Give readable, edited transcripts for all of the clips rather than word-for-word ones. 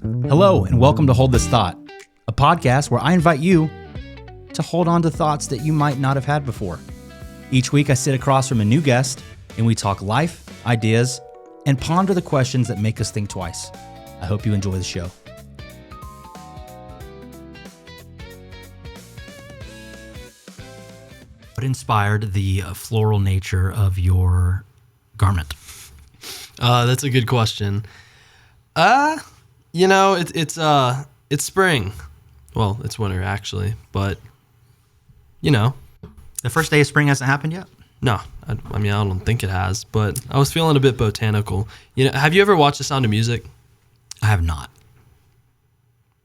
Hello, and welcome to Hold This Thought, a podcast where I invite you to hold on to thoughts that you might not have had before. Each week, I sit across from a new guest, and we talk life, ideas, and ponder the questions that make us think twice. I hope you enjoy the show. What inspired the floral nature of your garment? That's a good question. It's spring. Well, it's winter actually, but The first day of spring hasn't happened yet? no. I don't think it has, but I was feeling a bit botanical. Have you ever watched The Sound of Music? I have not.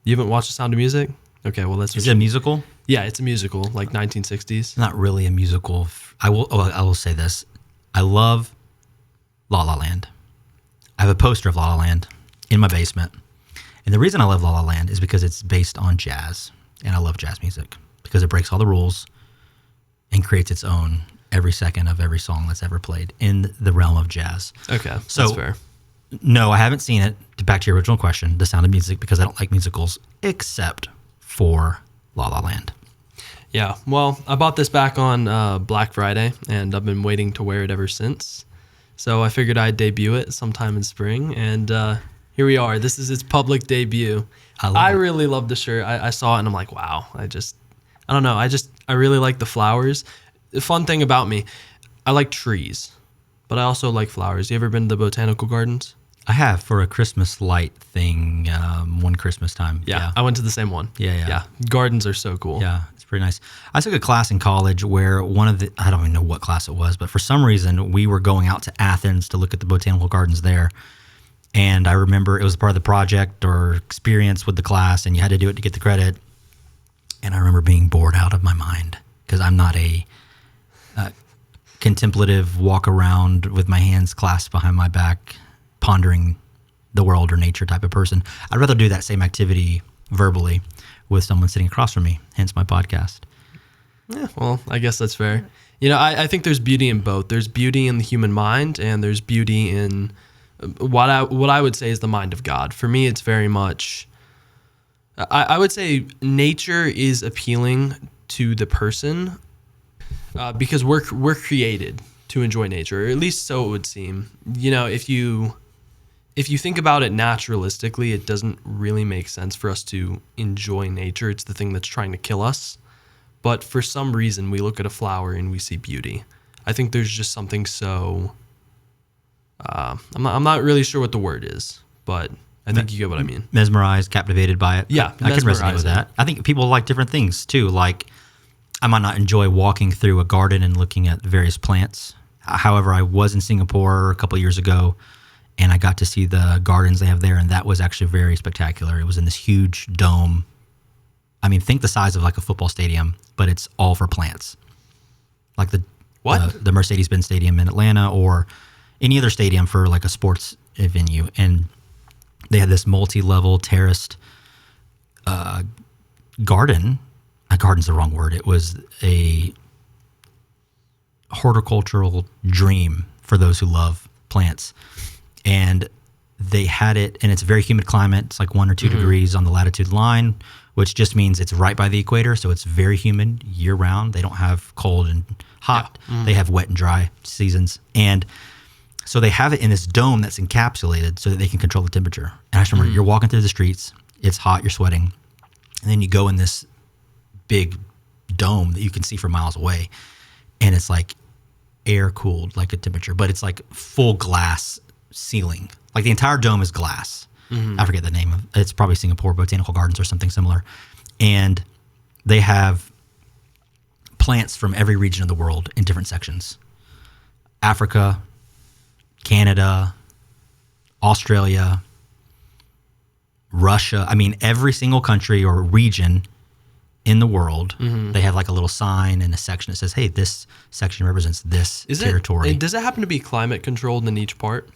You haven't watched The Sound of Music? Okay, well Is it a musical? Yeah, it's a musical, like 1960s. It's not really a musical. I will say this. I love La La Land. I have a poster of La La Land in my basement. And the reason I love La La Land is because it's based on jazz. And I love jazz music because it breaks all the rules and creates its own every second of every song that's ever played in the realm of jazz. Okay, So, that's fair. No, I haven't seen it. Back to your original question, The Sound of Music, because I don't like musicals except for La La Land. Yeah, well, I bought this back on Black Friday, and I've been waiting to wear it ever since. So I figured I'd debut it sometime in spring, and here we are. This is its public debut. I really love the shirt. I saw it, and I'm like, wow. I don't know. I really like the flowers. The fun thing about me, I like trees, but I also like flowers. You ever been to the Botanical Gardens? I have for a Christmas light thing one Christmas time. Yeah, I went to the same one. Yeah. Gardens are so cool. Yeah, it's pretty nice. I took a class in college where I don't even know what class it was, but for some reason we were going out to Athens to look at the botanical gardens there. And I remember it was part of the project or experience with the class, and you had to do it to get the credit. And I remember being bored out of my mind because I'm not a contemplative walk around with my hands clasped behind my back, pondering the world or nature type of person. I'd rather do that same activity verbally with someone sitting across from me, hence my podcast. Yeah, well, I guess that's fair. I think there's beauty in both. There's beauty in the human mind, and there's beauty in what I would say is the mind of God. For me, it's very much, I would say nature is appealing to the person because we're created to enjoy nature, or at least so it would seem. If you think about it naturalistically, it doesn't really make sense for us to enjoy nature. It's the thing that's trying to kill us. But for some reason, we look at a flower and we see beauty. I think there's just something so... I'm not really sure what the word is, but I think you get what I mean. Mesmerized, captivated by it. Yeah, I can resonate with that. I think people like different things too. Like, I might not enjoy walking through a garden and looking at various plants. However, I was in Singapore a couple of years ago, and I got to see the gardens they have there, and that was actually very spectacular. It was in this huge dome. I mean, think the size of like a football stadium, but it's all for plants. Like the Mercedes-Benz Stadium in Atlanta, or any other stadium for like a sports venue. And they had this multi-level terraced garden. Garden's the wrong word. It was a horticultural dream for those who love plants. And they had it, and it's a very humid climate. It's like 1 or 2 degrees on the latitude line, which just means it's right by the equator. So it's very humid year round. They don't have cold and hot. Yeah. Mm-hmm. They have wet and dry seasons. And so they have it in this dome that's encapsulated so that they can control the temperature. And I just remember you're walking through the streets, it's hot, you're sweating. And then you go in this big dome that you can see for miles away. And it's like air cooled, like a temperature, but it's like full glass ceiling. Like the entire dome is glass. I forget the name of it. It's probably Singapore Botanical Gardens or something similar. And they have plants from every region of the world in different sections. Africa, Canada, Australia, Russia. I mean, every single country or region in the world, they have like a little sign and a section that says, hey, this section represents this territory. Does it happen to be climate controlled in each part?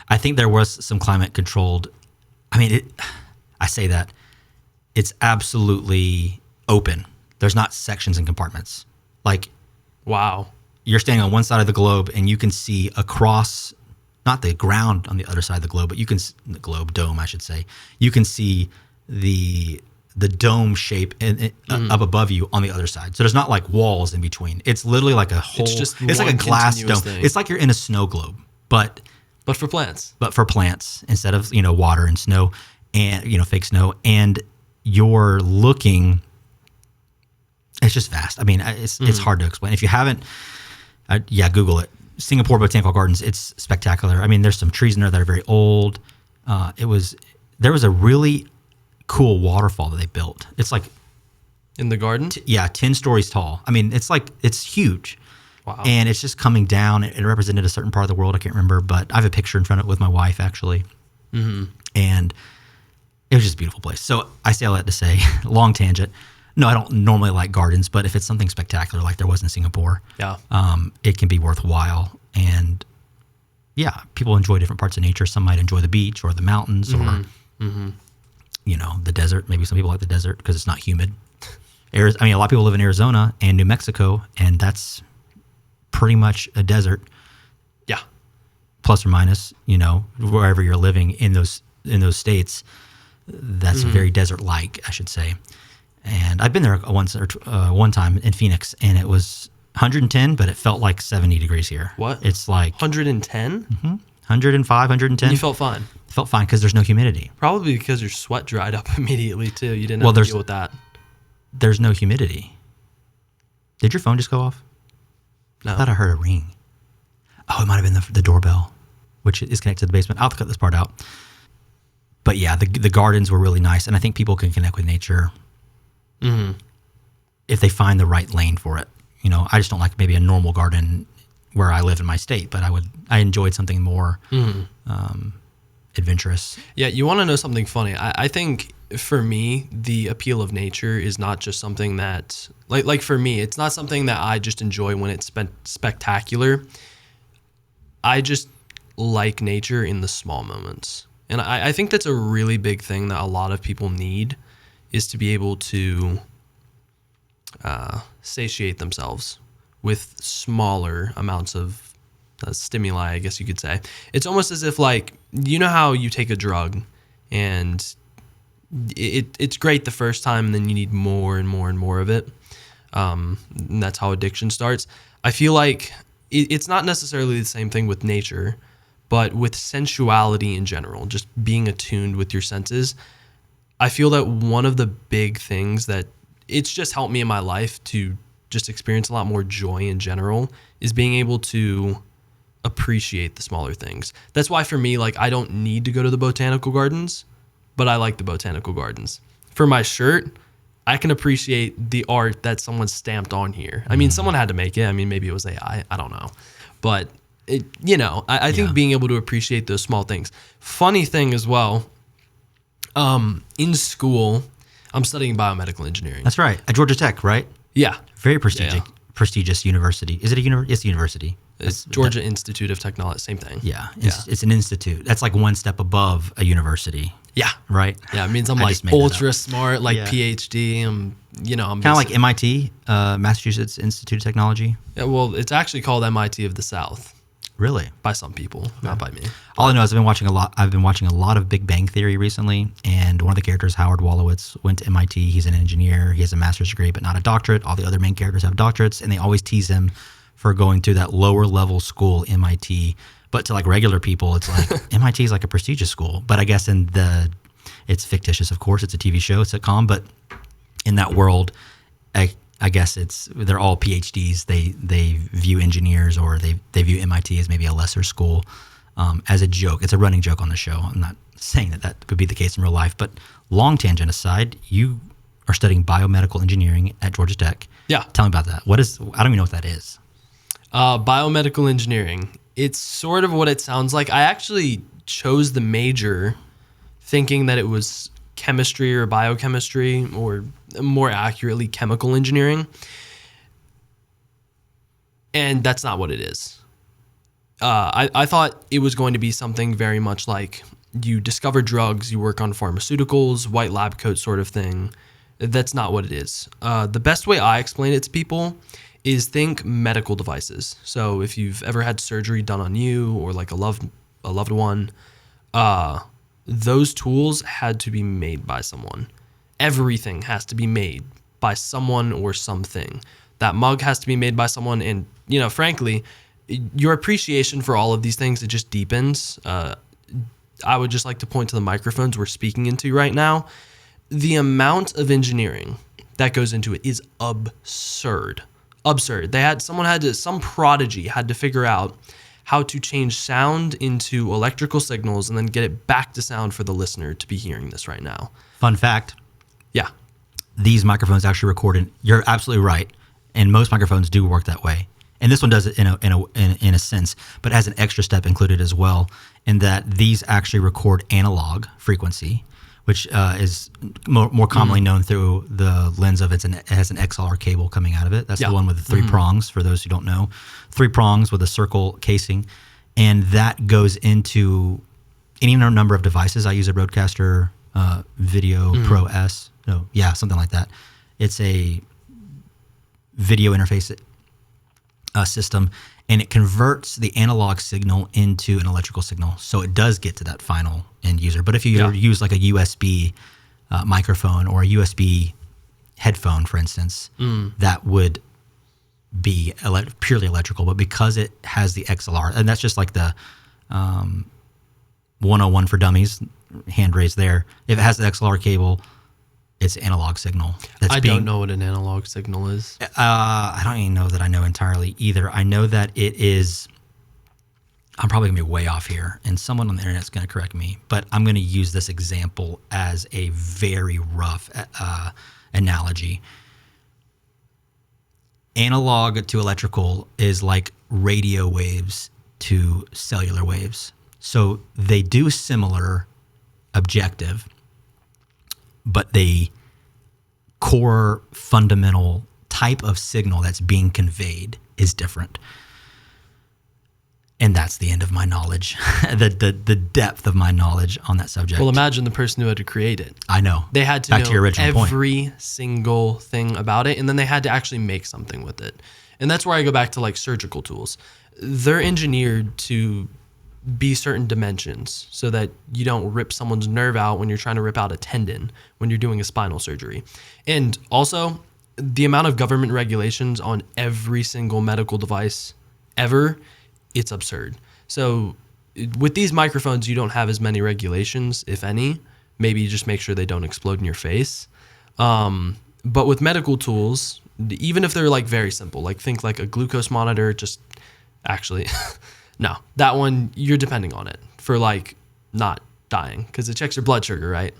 I think there was some climate controlled. I mean, I say that. It's absolutely open. There's not sections and compartments. Like, wow. You're standing on one side of the globe and you can see across not the ground on the other side of the globe, but you can the dome, I should say. You can see the dome shape up above you on the other side. So there's not like walls in between. It's literally like a whole. It's like a glass dome. Thing. It's like you're in a snow globe, but for plants. But for plants instead of water and snow and fake snow, and you're looking. It's just vast. I mean, it's hard to explain. If you haven't, Google it. Singapore Botanical Gardens. It's spectacular. I mean, there's some trees in there that are very old. There was a really cool waterfall that they built. It's like in the garden. 10 stories tall. I mean, it's huge. Wow. And it's just coming down. It represented a certain part of the world. I can't remember, but I have a picture in front of it with my wife actually. Mm-hmm. And it was just a beautiful place. So I say all that to say, long tangent. No, I don't normally like gardens, but if it's something spectacular like there was in Singapore, it can be worthwhile. And people enjoy different parts of nature. Some might enjoy the beach or the mountains or the desert. Maybe some people like the desert because it's not humid. A lot of people live in Arizona and New Mexico, and that's pretty much a desert. Yeah, plus or minus, wherever you're living in those states, that's very desert-like, I should say. And I've been there one time in Phoenix, and it was 110, but it felt like 70 degrees here. What? It's like 110? 105, 110. And you felt fine? Felt fine because there's no humidity. Probably because your sweat dried up immediately, too. You didn't have to deal with that. There's no humidity. Did your phone just go off? No. I thought I heard a ring. Oh, it might have been the doorbell, which is connected to the basement. I'll have to cut this part out. But yeah, the gardens were really nice, and I think people can connect with nature if they find the right lane for it. I just don't like maybe a normal garden where I live in my state, but I enjoyed something more adventurous. Yeah, you want to know something funny? I think for me, the appeal of nature is not just something that, like for me, it's not something that I just enjoy when it's spectacular. I just like nature in the small moments. And I think that's a really big thing that a lot of people need, is to be able to satiate themselves with smaller amounts of stimuli, I guess you could say. It's almost as if, like, how you take a drug and it's great the first time, and then you need more and more and more of it. And that's how addiction starts. I feel like it's not necessarily the same thing with nature, but with sensuality in general, just being attuned with your senses. I feel that one of the big things that it's just helped me in my life to just experience a lot more joy in general is being able to appreciate the smaller things. That's why for me, like, I don't need to go to the botanical gardens, but I like the botanical gardens. For my shirt, I can appreciate the art that someone stamped on here. I mean, someone had to make it. I mean, maybe it was AI. I don't know. But, I think being able to appreciate those small things. Funny thing as well, in school, I'm studying biomedical engineering. That's right. At Georgia Tech, right? Yeah. Very prestigious university. Is it a university? It's a university. It's Georgia Institute of Technology. Same thing. Yeah. It's an institute. That's like one step above a university. Yeah. Right? Yeah. It means I'm like ultra smart, like PhD. I'm kind of like MIT, Massachusetts Institute of Technology. Yeah. Well, it's actually called MIT of the South. Really? By some people, not by me. All I know is I've been watching a lot of Big Bang Theory recently, and one of the characters, Howard Wolowitz, went to MIT. He's an engineer. He has a master's degree, but not a doctorate. All the other main characters have doctorates, and they always tease him for going through that lower level school, MIT. But to like regular people, it's like MIT is like a prestigious school. But I guess it's fictitious, of course. It's a TV show, sitcom, but in that world, I guess they're all PhDs. They view engineers, or they view MIT as maybe a lesser school, as a joke. It's a running joke on the show. I'm not saying that would be the case in real life, but long tangent aside, you are studying biomedical engineering at Georgia Tech. Yeah. Tell me about that. I don't even know what that is. Biomedical engineering. It's sort of what it sounds like. I actually chose the major thinking that it was chemistry or biochemistry, or more accurately, chemical engineering. And that's not what it is. I thought it was going to be something very much like you discover drugs, you work on pharmaceuticals, white lab coat sort of thing. That's not what it is. The best way I explain it to people is think medical devices. So if you've ever had surgery done on you, or like a loved a loved one. Those tools had to be made by someone. Everything has to be made by someone or something. That mug has to be made by someone. And, you know, frankly, your appreciation for all of these things, it just deepens. I would just like to point to the microphones we're speaking into right now. The amount of engineering that goes into it is absurd. Absurd. Some prodigy had to figure out how to change sound into electrical signals and then get it back to sound for the listener to be hearing this right now. Fun fact. Yeah. These microphones actually record you're absolutely right. And most microphones do work that way. And this one does it in a sense, but has an extra step included as well, in that these actually record analog frequency, which is more commonly known through the lens of it has an XLR cable coming out of it. That's the one with the 3 prongs, for those who don't know. 3 prongs with a circle casing. And that goes into any number of devices. I use a Rodecaster Video Pro S. No, yeah, something like that. It's a video interface system, and it converts the analog signal into an electrical signal. So it does get to that final end user. But if you use like a USB microphone or a USB headphone, for instance, that would be purely electrical. But because it has the XLR, and that's just like the 101 for dummies, hand raised there. If it has the XLR cable, it's analog signal. I don't know what an analog signal is. I don't even know that I know entirely either. I know that it is, I'm probably going to be way off here, and someone on the internet is going to correct me, but I'm going to use this example as a very rough analogy. Analog to electrical is like radio waves to cellular waves. So they do similar objective, but the core fundamental type of signal that's being conveyed is different. And that's the end of my knowledge, the depth of my knowledge on that subject. Well, imagine the person who had to create it. I know. They had to know every single thing about it, and then they had to actually make something with it. And that's where I go back to like surgical tools. They're engineered to be certain dimensions so that you don't rip someone's nerve out when you're trying to rip out a tendon when you're doing a spinal surgery. And also, the amount of government regulations on every single medical device ever, it's absurd. So with these microphones, you don't have as many regulations, if any. Maybe you just make sure they don't explode in your face. But with medical tools, even if they're like very simple, like think like a glucose monitor, just actually... No, that one, you're depending on it for like not dying because it checks your blood sugar, right?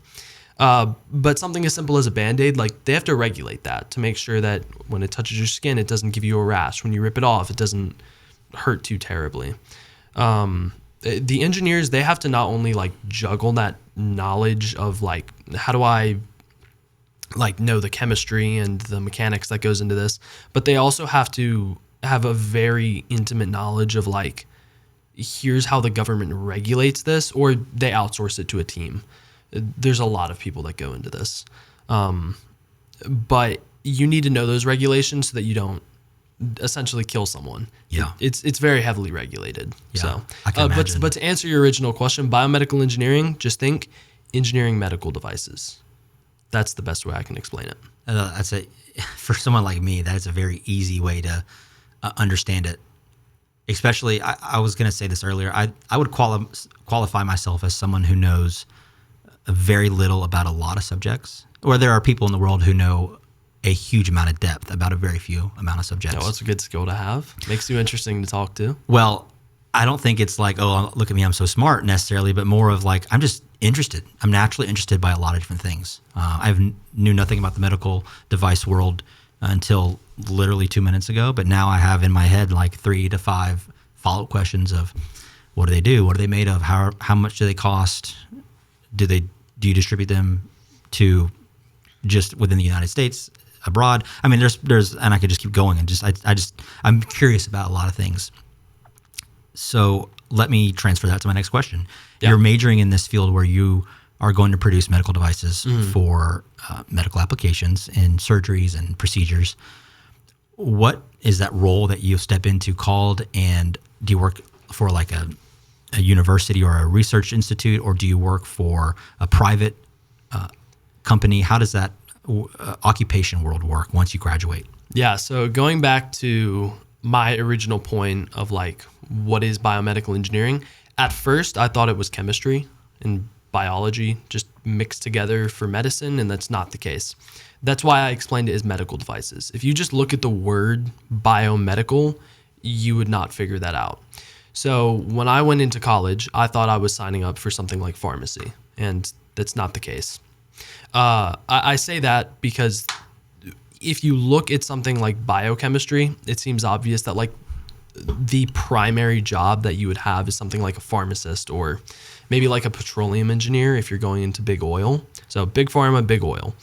But something as simple as a Band-Aid, like they have to regulate that to make sure that when it touches your skin, it doesn't give you a rash. When you rip it off, it doesn't hurt too terribly. The engineers, they have to not only like juggle that knowledge of like, how do I like know the chemistry and the mechanics that goes into this, but they also have to have a very intimate knowledge of like, here's how the government regulates this, or they outsource it to a team. There's a lot of people that go into this. But you need to know those regulations so that you don't essentially kill someone. Yeah. It's very heavily regulated. Yeah, So, I can imagine. But to answer your original question, biomedical engineering, just think engineering medical devices. That's the best way I can explain it. That's for someone like me, that is a very easy way to understand it. Especially, I was going to say this earlier, I would qualify myself as someone who knows very little about a lot of subjects, or there are people in the world who know a huge amount of depth about a very few amount of subjects. Oh, that's a good skill to have. Makes you interesting to talk to. Well, I don't think it's like, oh, look at me, I'm so smart necessarily, but more of like, I'm just interested. I'm naturally interested by a lot of different things. I knew nothing about the medical device world until literally 2 minutes ago, but now I have in my head like 3 to 5 follow-up questions of what do they do? What are they made of? How much do they cost? Do you distribute them to just within the United States, abroad? I mean, there's, and I could just keep going and I'm curious about a lot of things. So let me transfer that to my next question. Yeah. You're majoring in this field where you are going to produce medical devices for medical applications in surgeries and procedures. What is that role that you step into called, and do you work for like a university or a research institute, or do you work for a private company? How does that occupation world work once you graduate? Yeah, so going back to my original point of like, what is biomedical engineering? At first, I thought it was chemistry and biology just mixed together for medicine, and that's not the case. That's why I explained it as medical devices. If you just look at the word biomedical, you would not figure that out. So when I went into college, I thought I was signing up for something like pharmacy, and that's not the case. I say that because if you look at something like biochemistry, it seems obvious that like the primary job that you would have is something like a pharmacist, or maybe like a petroleum engineer if you're going into big oil. So big pharma, big oil.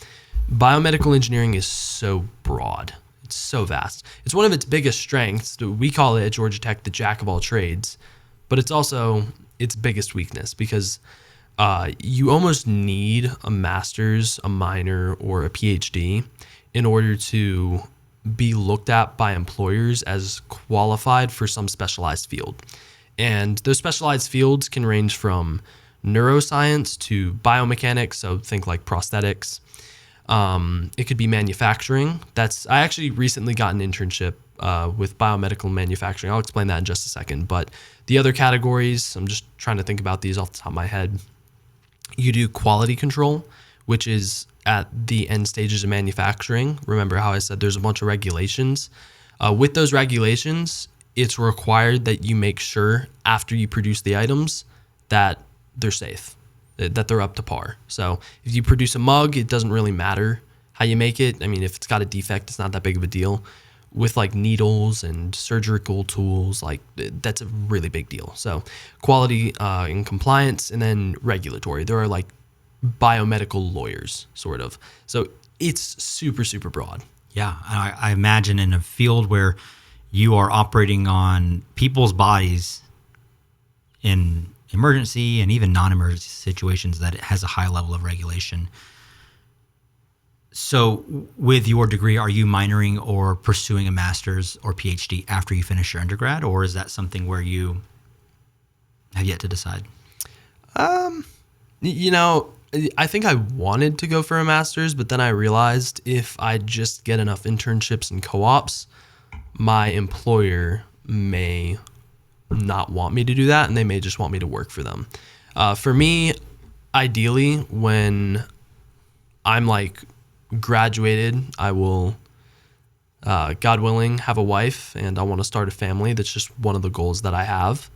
Biomedical engineering is so broad. It's so vast. It's one of its biggest strengths. We call it at Georgia Tech the jack of all trades, but it's also its biggest weakness because you almost need a master's, a minor, or a PhD in order to be looked at by employers as qualified for some specialized field. And those specialized fields can range from neuroscience to biomechanics, so think like prosthetics. It could be manufacturing. I actually recently got an internship with biomedical manufacturing. I'll explain that in just a second. But the other categories, I'm just trying to think about these off the top of my head. You do quality control, which is at the end stages of manufacturing. Remember how I said there's a bunch of regulations. With those regulations, it's required that you make sure after you produce the items that they're safe, that they're up to par. So if you produce a mug, it doesn't really matter how you make it. I mean, if it's got a defect, it's not that big of a deal. With like needles and surgical tools, like that's a really big deal. So quality and compliance, and then regulatory. There are like biomedical lawyers, sort of. So it's super, super broad. Yeah, I imagine in a field where you are operating on people's bodies in emergency and even non-emergency situations, that it has a high level of regulation. So with your degree, are you minoring or pursuing a master's or PhD after you finish your undergrad, or is that something where you have yet to decide? You know, I think I wanted to go for a master's, but then I realized if I just get enough internships and co-ops, my employer may not want me to do that, and they may just want me to work for them. For me, ideally, when I'm like graduated, I will, God willing, have a wife, and I want to start a family. That's just one of the goals that I have.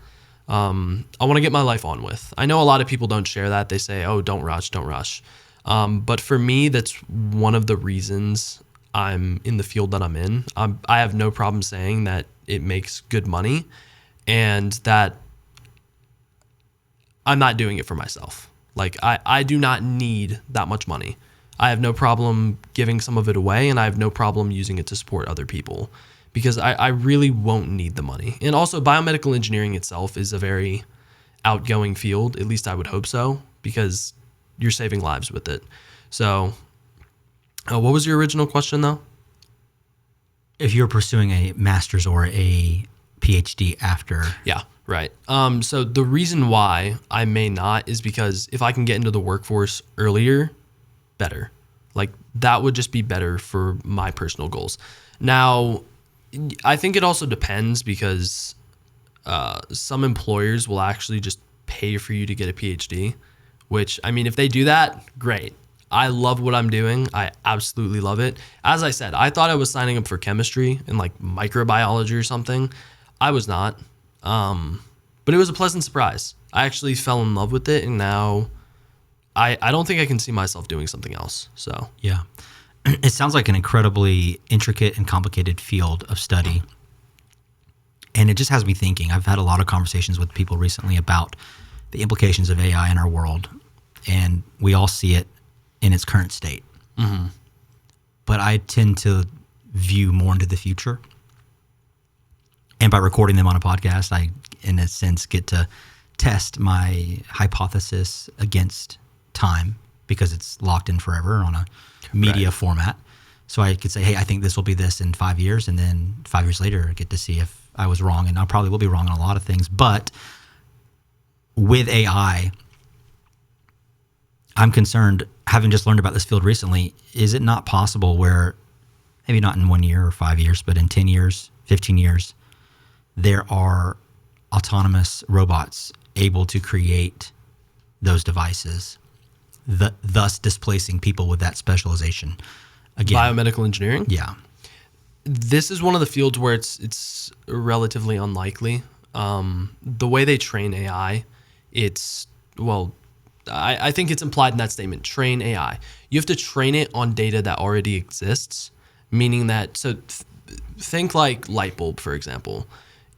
I want to get my life on with. I know a lot of people don't share that. They say, oh, don't rush, don't rush. But for me, that's one of the reasons I'm in the field that I'm in. I have no problem saying that it makes good money and that I'm not doing it for myself. Like, I do not need that much money. I have no problem giving some of it away, and I have no problem using it to support other people because I really won't need the money. And also, biomedical engineering itself is a very outgoing field. At least I would hope so, because you're saving lives with it. So what was your original question, though? If you're pursuing a master's or a PhD after. Yeah, right. So the reason why I may not is because if I can get into the workforce earlier, better. Like, that would just be better for my personal goals. Now, I think it also depends because some employers will actually just pay for you to get a PhD, which, I mean, if they do that, great. I love what I'm doing. I absolutely love it. As I said, I thought I was signing up for chemistry and like microbiology or something. I was not. But it was a pleasant surprise. I actually fell in love with it, and now I don't think I can see myself doing something else. So yeah, it sounds like an incredibly intricate and complicated field of study. And it just has me thinking. I've had a lot of conversations with people recently about the implications of AI in our world, and we all see it in its current state. Mm-hmm. But I tend to view more into the future. And by recording them on a podcast, I, in a sense, get to test my hypothesis against time because it's locked in forever on a media format. So I could say, hey, I think this will be this in 5 years. And then 5 years later, I get to see if I was wrong. And I probably will be wrong on a lot of things. But with AI, I'm concerned, having just learned about this field recently, is it not possible where, maybe not in 1 year or 5 years, but in 10 years, 15 years, there are autonomous robots able to create those devices, thus displacing people with that specialization? Again, Biomedical engineering? yeah. This is one of the fields where it's relatively unlikely. The way they train AI, I think it's implied in that statement, train AI. You have to train it on data that already exists, meaning that, think like light bulb, for example.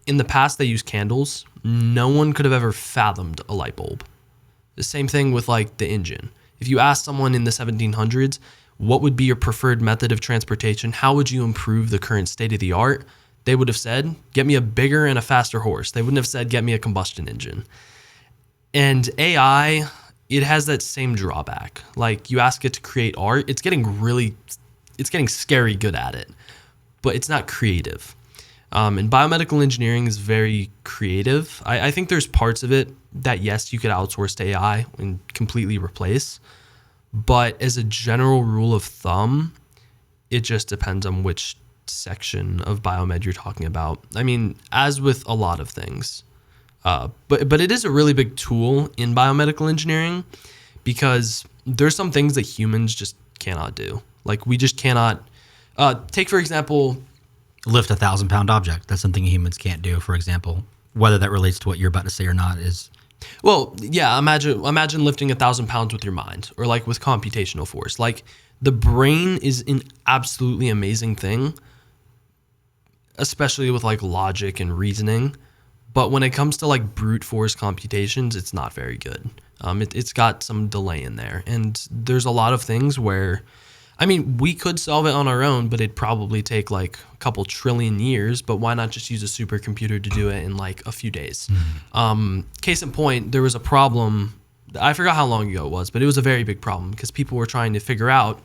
In the past, they used candles. No one could have ever fathomed a light bulb. The same thing with like the engine. If you asked someone in the 1700s, what would be your preferred method of transportation? How would you improve the current state of the art? They would have said, get me a bigger and a faster horse. They wouldn't have said, get me a combustion engine. And AI, it has that same drawback. Like, you ask it to create art, it's getting scary good at it, but it's not creative. And biomedical engineering is very creative. I think there's parts of it that, yes, you could outsource to AI and completely replace. But as a general rule of thumb, it just depends on which section of biomed you're talking about. I mean, as with a lot of things. But it is a really big tool in biomedical engineering, because there's some things that humans just cannot do. Like, we just cannot take, for example, Lift 1,000-pound object. That's something humans can't do, for example. Whether that relates to what you're about to say or not is... Well, yeah, imagine lifting 1,000 pounds with your mind, or like with computational force. Like, the brain is an absolutely amazing thing, especially with like logic and reasoning. But when it comes to like brute force computations, it's not very good. It's got some delay in there. And there's a lot of things where, I mean, we could solve it on our own, but it'd probably take like a couple trillion years. But why not just use a supercomputer to do it in like a few days? Case in point, there was a problem. I forgot how long ago it was, but it was a very big problem because people were trying to figure out,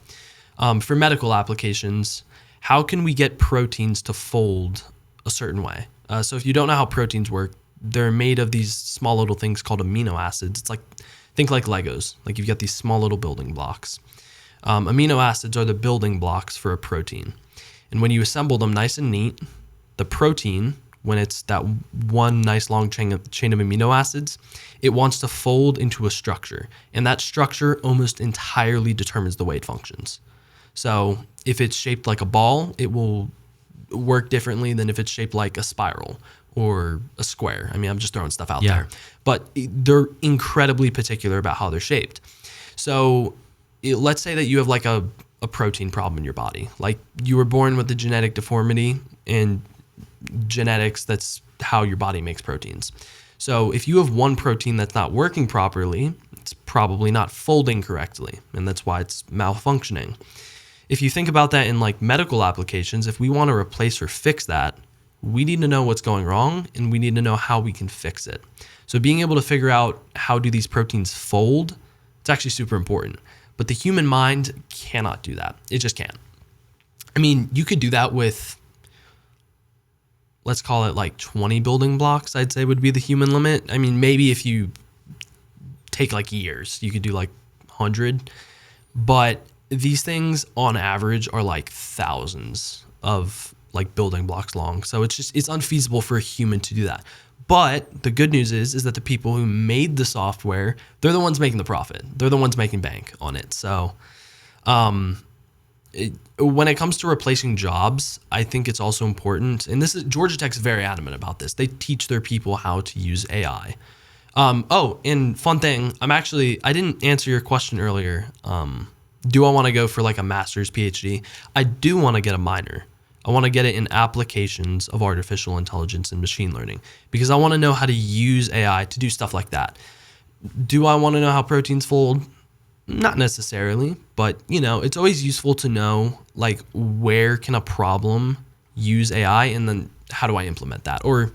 for medical applications, how can we get proteins to fold a certain way? So if you don't know how proteins work, they're made of these small little things called amino acids. It's like, think like Legos. Like, you've got these small little building blocks. Amino acids are the building blocks for a protein. And when you assemble them nice and neat, the protein, when it's that one nice long chain of amino acids, it wants to fold into a structure. And that structure almost entirely determines the way it functions. So if it's shaped like a ball, it will work differently than if it's shaped like a spiral or a square. I mean, I'm just throwing stuff out there. But they're incredibly particular about how they're shaped. So let's say that you have like a protein problem in your body. Like, you were born with a genetic deformity, and genetics, that's how your body makes proteins. So if you have one protein that's not working properly, it's probably not folding correctly, and that's why it's malfunctioning. If you think about that in like medical applications, if we want to replace or fix that, we need to know what's going wrong, and we need to know how we can fix it. So being able to figure out how do these proteins fold, it's actually super important. But the human mind cannot do that. It just can't. I mean, you could do that with, let's call it like 20 building blocks, I'd say would be the human limit. I mean, maybe if you take like years, you could do like 100. But these things on average are like thousands of like building blocks long. So it's unfeasible for a human to do that. But the good news is that the people who made the software, they're the ones making the profit. They're the ones making bank on it. So when it comes to replacing jobs, I think it's also important. And Georgia Tech's very adamant about this. They teach their people how to use AI. And fun thing, I didn't answer your question earlier. Do I want to go for like a master's PhD? I do want to get a minor. I want to get it in applications of artificial intelligence and machine learning, because I want to know how to use AI to do stuff like that. Do I want to know how proteins fold? Not necessarily, but it's always useful to know like where can a problem use AI, and then how do I implement that? Or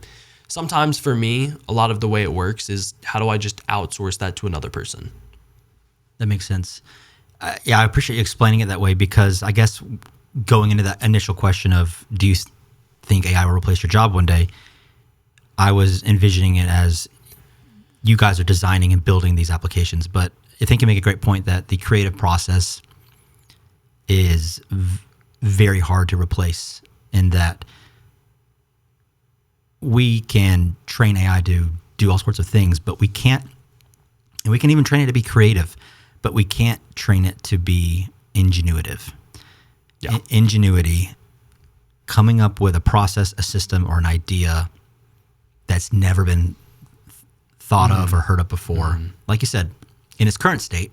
sometimes for me, a lot of the way it works is how do I just outsource that to another person? That makes sense. I appreciate you explaining it that way, because I guess going into that initial question of do you think AI will replace your job one day, I was envisioning it as you guys are designing and building these applications. But I think you make a great point that the creative process is very hard to replace, in that we can train AI to do all sorts of things, but we can't, and we can even train it to be creative, but we can't train it to be ingenuitive. Yeah. Ingenuity, coming up with a process, a system, or an idea that's never been thought of or heard of before. Like you said, in its current state,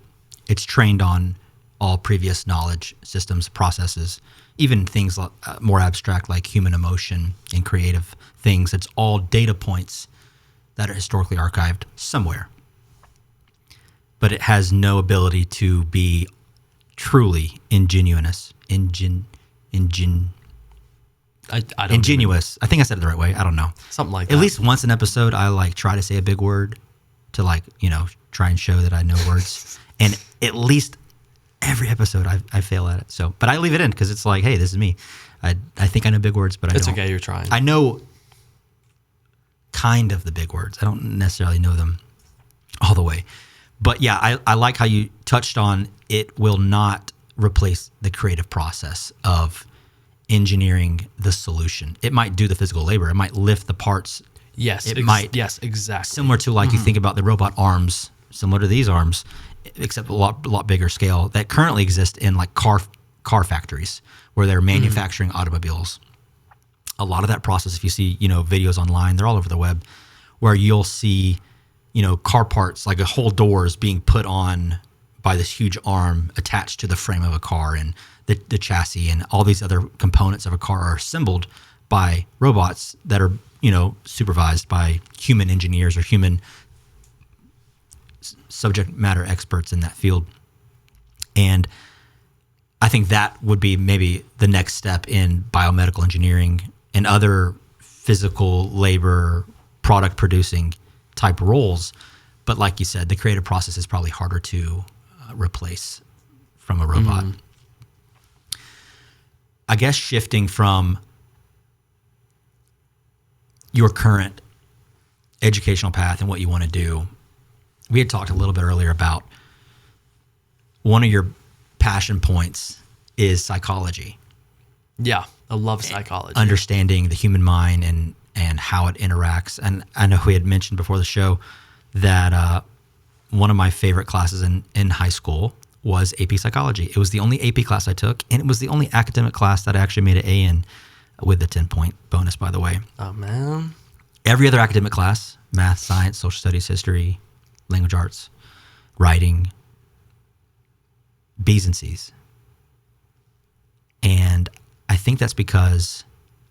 it's trained on all previous knowledge, systems, processes, even things more abstract like human emotion and creative things. It's all data points that are historically archived somewhere. But it has no ability to be truly ingenuous. I don't Ingenuous. I think I said it the right way. I don't know. Something like that. At least once an episode, I like try to say a big word to try and show that I know words. And at least every episode I fail at it. So, but I leave it in because it's like, hey, this is me. I think I know big words, but I don't. It's okay. You're trying. I know kind of the big words. I don't necessarily know them all the way. But yeah, I like how you touched on it will not replace the creative process of engineering the solution. It might do the physical labor. It might lift the parts. Yes. It might. Yes, exactly. Similar to you think about the robot arms, similar to these arms, except a lot bigger scale that currently exist in like car factories where they're manufacturing automobiles. A lot of that process, if you see, videos online, they're all over the web, where you'll see, car parts, like a whole doors being put on by this huge arm attached to the frame of a car, and the chassis and all these other components of a car are assembled by robots that are, supervised by human engineers or human subject matter experts in that field. And I think that would be maybe the next step in biomedical engineering and other physical labor, product producing type roles. But like you said, the creative process is probably harder to replace from a robot. I guess shifting from your current educational path and what you want to do, we had talked a little bit earlier about one of your passion points is psychology. Yeah, I love psychology. Understanding the human mind and how it interacts. And I know we had mentioned before the show that one of my favorite classes in high school was AP Psychology. It was the only AP class I took, and it was the only academic class that I actually made an A in with the 10-point bonus, by the way. Oh, man. Every other academic class, math, science, social studies, history, language arts, writing, B's and C's. And I think that's because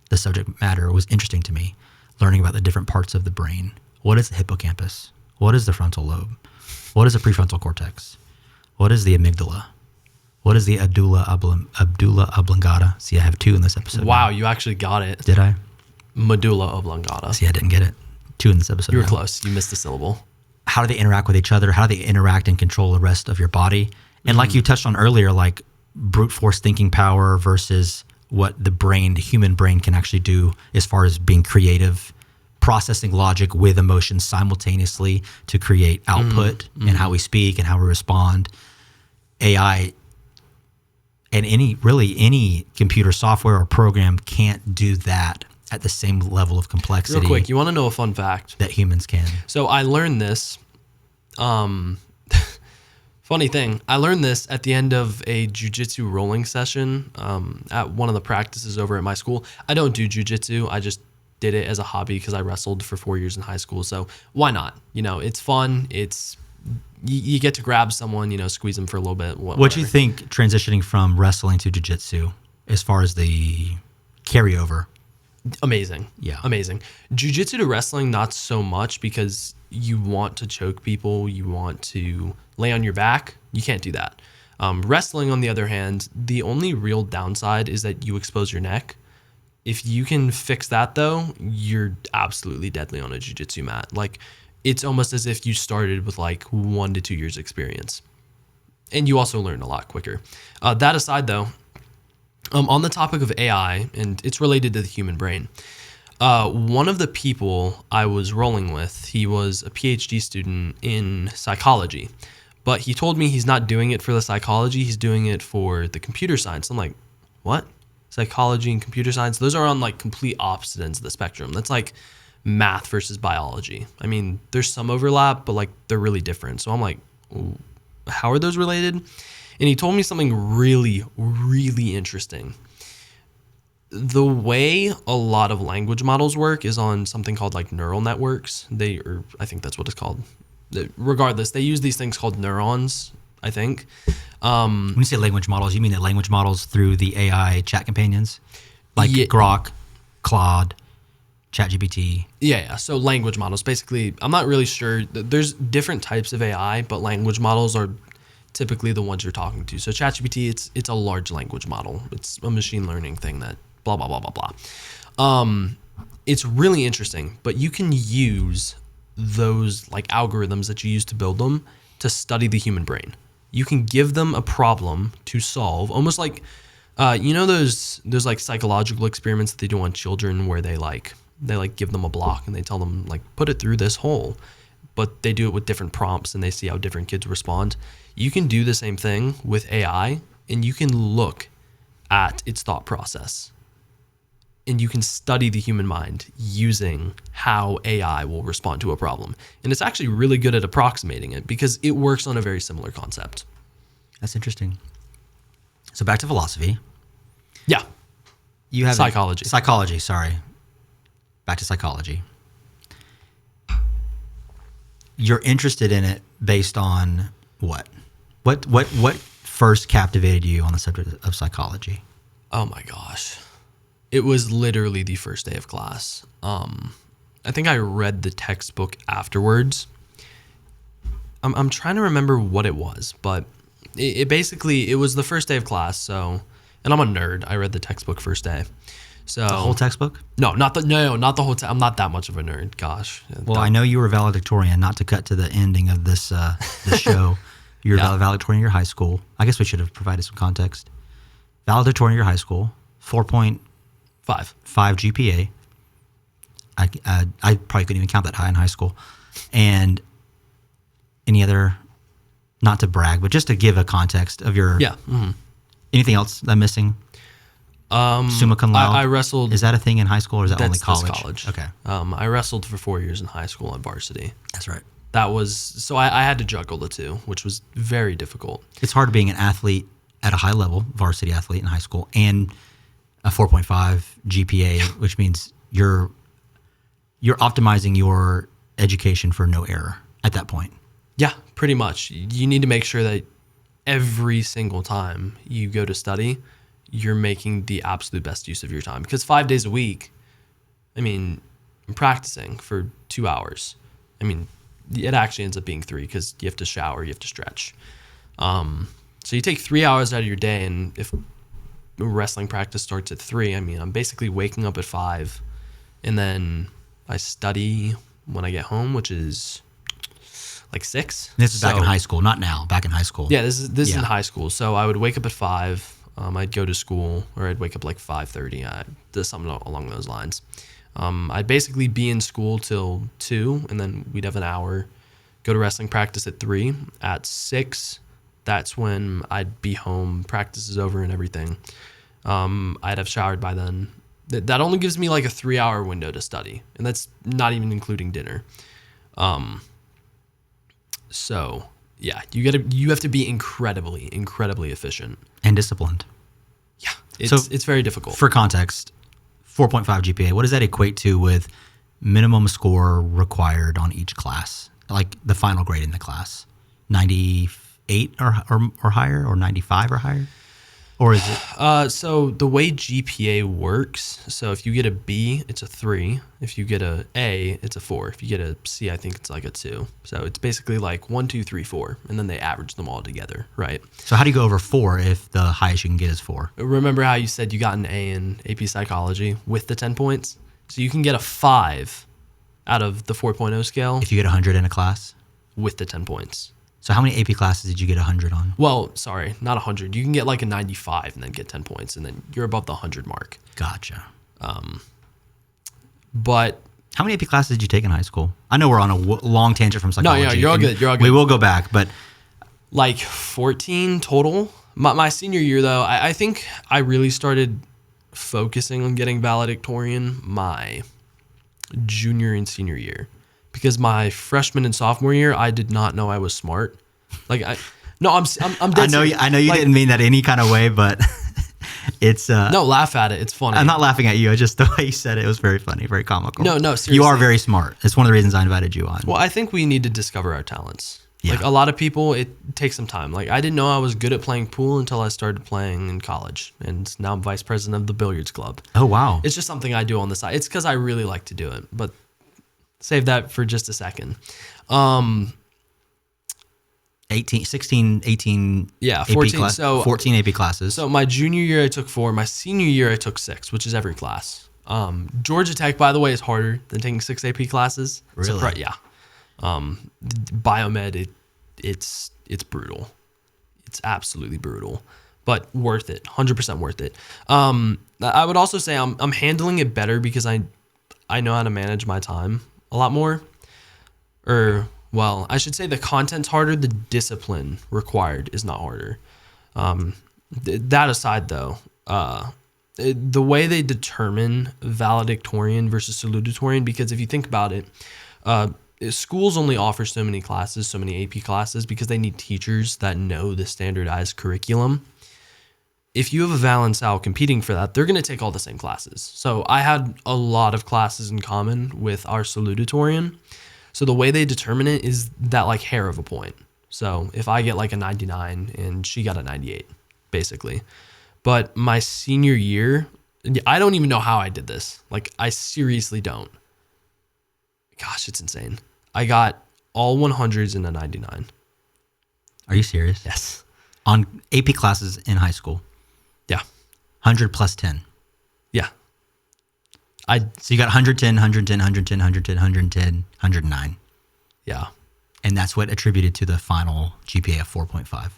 the subject matter was interesting to me, learning about the different parts of the brain. What is the hippocampus? What is the frontal lobe? What is the prefrontal cortex? What is the amygdala? What is the medulla oblongata? See, I have 2 in this episode. Wow, you actually got it. Did I? Medulla oblongata. See, I didn't get it. 2 in this episode. You were close. You missed a syllable. How do they interact with each other? How do they interact and control the rest of your body? And like you touched on earlier, like brute force thinking power versus what the human brain can actually do as far as being creative, processing logic with emotions simultaneously to create output and how we speak and how we respond. AI and any computer software or program can't do that at the same level of complexity. Real quick, you want to know a fun fact? That humans can. So I learned this. Funny thing, I learned this at the end of a jiu-jitsu rolling session at one of the practices over at my school. I don't do jiu-jitsu. I just did it as a hobby because I wrestled for 4 years in high school. So why not? It's fun. You get to grab someone, squeeze them for a little bit. What do you think transitioning from wrestling to jiu-jitsu as far as the carryover? Amazing. Yeah. Amazing. Jiu-jitsu to wrestling, not so much because you want to choke people. You want to lay on your back. You can't do that. Wrestling, on the other hand, the only real downside is that you expose your neck. If you can fix that, though, you're absolutely deadly on a jiu-jitsu mat. Like, it's almost as if you started with like 1 to 2 years experience. And you also learn a lot quicker. That aside, though, on the topic of AI, and it's related to the human brain, One of the people I was rolling with, he was a PhD student in psychology, but he told me he's not doing it for the psychology, he's doing it for the computer science. I'm like, what? Psychology and computer science? Those are on like complete opposite ends of the spectrum. That's like math versus biology. I mean, there's some overlap, but like they're really different. So I'm like, how are those related? And he told me something really, really interesting. The way a lot of language models work is on something called like neural networks. I think that's what it's called. Regardless, they use these things called neurons, I think. When you say language models, you mean the language models through the AI chat companions? Like Grok, Claude, ChatGPT? Yeah. So language models, basically, I'm not really sure. There's different types of AI, but language models are typically the ones you're talking to. So ChatGPT, it's a large language model. It's a machine learning thing that blah, blah, blah, blah, blah. It's really interesting, but you can use those like algorithms that you use to build them to study the human brain. You can give them a problem to solve, almost like, those like psychological experiments that they do on children where they give them a block and they tell them like, put it through this hole, but they do it with different prompts and they see how different kids respond. You can do the same thing with AI and you can look at its thought process. And you can study the human mind using how AI will respond to a problem. And it's actually really good at approximating it because it works on a very similar concept. That's interesting. So back to philosophy. Yeah. You have psychology. Psychology, sorry. Back to psychology. You're interested in it based on what? What first captivated you on the subject of psychology? Oh my gosh. It was literally the first day of class. I think I read the textbook afterwards. I'm trying to remember what it was, but it basically, it was the first day of class. So, and I'm a nerd. I read the textbook first day. So the whole textbook? No, not the whole. I'm not that much of a nerd. Gosh. Well, I know you were valedictorian. Not to cut to the ending of this show. You were valedictorian in your high school. I guess we should have provided some context. Valedictorian in your high school. 4.5 GPA. I probably couldn't even count that high in high school. And any other, not to brag, but just to give a context of your. Yeah. Mm-hmm. Anything else I'm missing? Summa cum laude. I wrestled. Is that a thing in high school or is that only college? That's college. Okay. I wrestled for 4 years in high school at varsity. That's right. That was, so I had to juggle the two, which was very difficult. It's hard being an athlete at a high level, varsity athlete in high school, and a 4.5 GPA, which means you're optimizing your education for no error at that point. Yeah, pretty much. You need to make sure that every single time you go to study, you're making the absolute best use of your time. Because 5 days a week, I mean, I'm practicing for 2 hours. I mean, it actually ends up being 3 because you have to shower, you have to stretch. So you take 3 hours out of your day, and if wrestling practice starts at 3, I mean, I'm basically waking up at 5, and then I study when I get home, which is like 6. This is back in high school, not now. Back in high school. Yeah, this is in high school. So I would wake up at 5. I'd go to school, or I'd wake up like 5:30. Something along those lines. I'd basically be in school till 2, and then we'd have an hour. Go to wrestling practice at 3. At 6, that's when I'd be home. Practice is over and everything. I'd have showered by then. That only gives me like a 3-hour window to study, and that's not even including dinner. So yeah, you have to be incredibly efficient and disciplined. Yeah, it's very difficult. For context, 4.5 GPA, what does that equate to with minimum score required on each class? Like the final grade in the class, 98 or higher, or 95 or higher? Or is it? So the way GPA works, so if you get a B, it's a 3. If you get a A, it's a 4. If you get a C, I think it's like a 2. So it's basically like 1, 2, 3, 4, and then they average them all together, right? So how do you go over 4 if the highest you can get is 4? Remember how you said you got an A in AP Psychology with the 10 points? So you can get a 5 out of the 4.0 scale. If you get 100 in a class? With the 10 points. So how many AP classes did you get 100 on? Well, sorry, not 100. You can get like a 95 and then get 10 points, and then you're above the 100 mark. Gotcha. But how many AP classes did you take in high school? I know we're on a long tangent from psychology. No, you're all good. You're all good. We will go back, but like 14 total. My senior year, though, I think I really started focusing on getting valedictorian my junior and senior year, because my freshman and sophomore year, I did not know I was smart. Like I'm dead serious. I know you didn't mean that any kind of way, but it's no, laugh at it. It's funny. I'm not laughing at you. I just, the way you said it was very funny, very comical. No, seriously. You are very smart. It's one of the reasons I invited you on. Well, I think we need to discover our talents. Yeah. Like a lot of people, it takes some time. Like I didn't know I was good at playing pool until I started playing in college, and now I'm vice president of the billiards club. Oh, wow. It's just something I do on the side. It's because I really like to do it, but save that for just a second. 16, 18 14. So 14 AP classes. So my junior year I took 4. My senior year I took 6, which is every class. Georgia Tech, by the way, is harder than taking 6 AP classes. Really? Yeah. Biomed, it's brutal. It's absolutely brutal, but worth it. 100% worth it. I would also say I'm handling it better because I know how to manage my time a lot more. Well, I should say the content's harder. The discipline required is not harder. That aside, though, the way they determine valedictorian versus salutatorian, because if you think about it, schools only offer so many classes, so many AP classes, because they need teachers that know the standardized curriculum. If you have a Val and Sal competing for that, they're going to take all the same classes. So I had a lot of classes in common with our salutatorian. So the way they determine it is that like hair of a point. So if I get like a 99 and she got a 98, basically. But my senior year, I don't even know how I did this. Like I seriously don't. Gosh, it's insane. I got all 100s and a 99. Are you serious? Yes. On AP classes in high school? Yeah. 100 plus 10. Yeah. So you got 110, 110, 110, 110, 110, 109. Yeah. And that's what attributed to the final GPA of 4.5.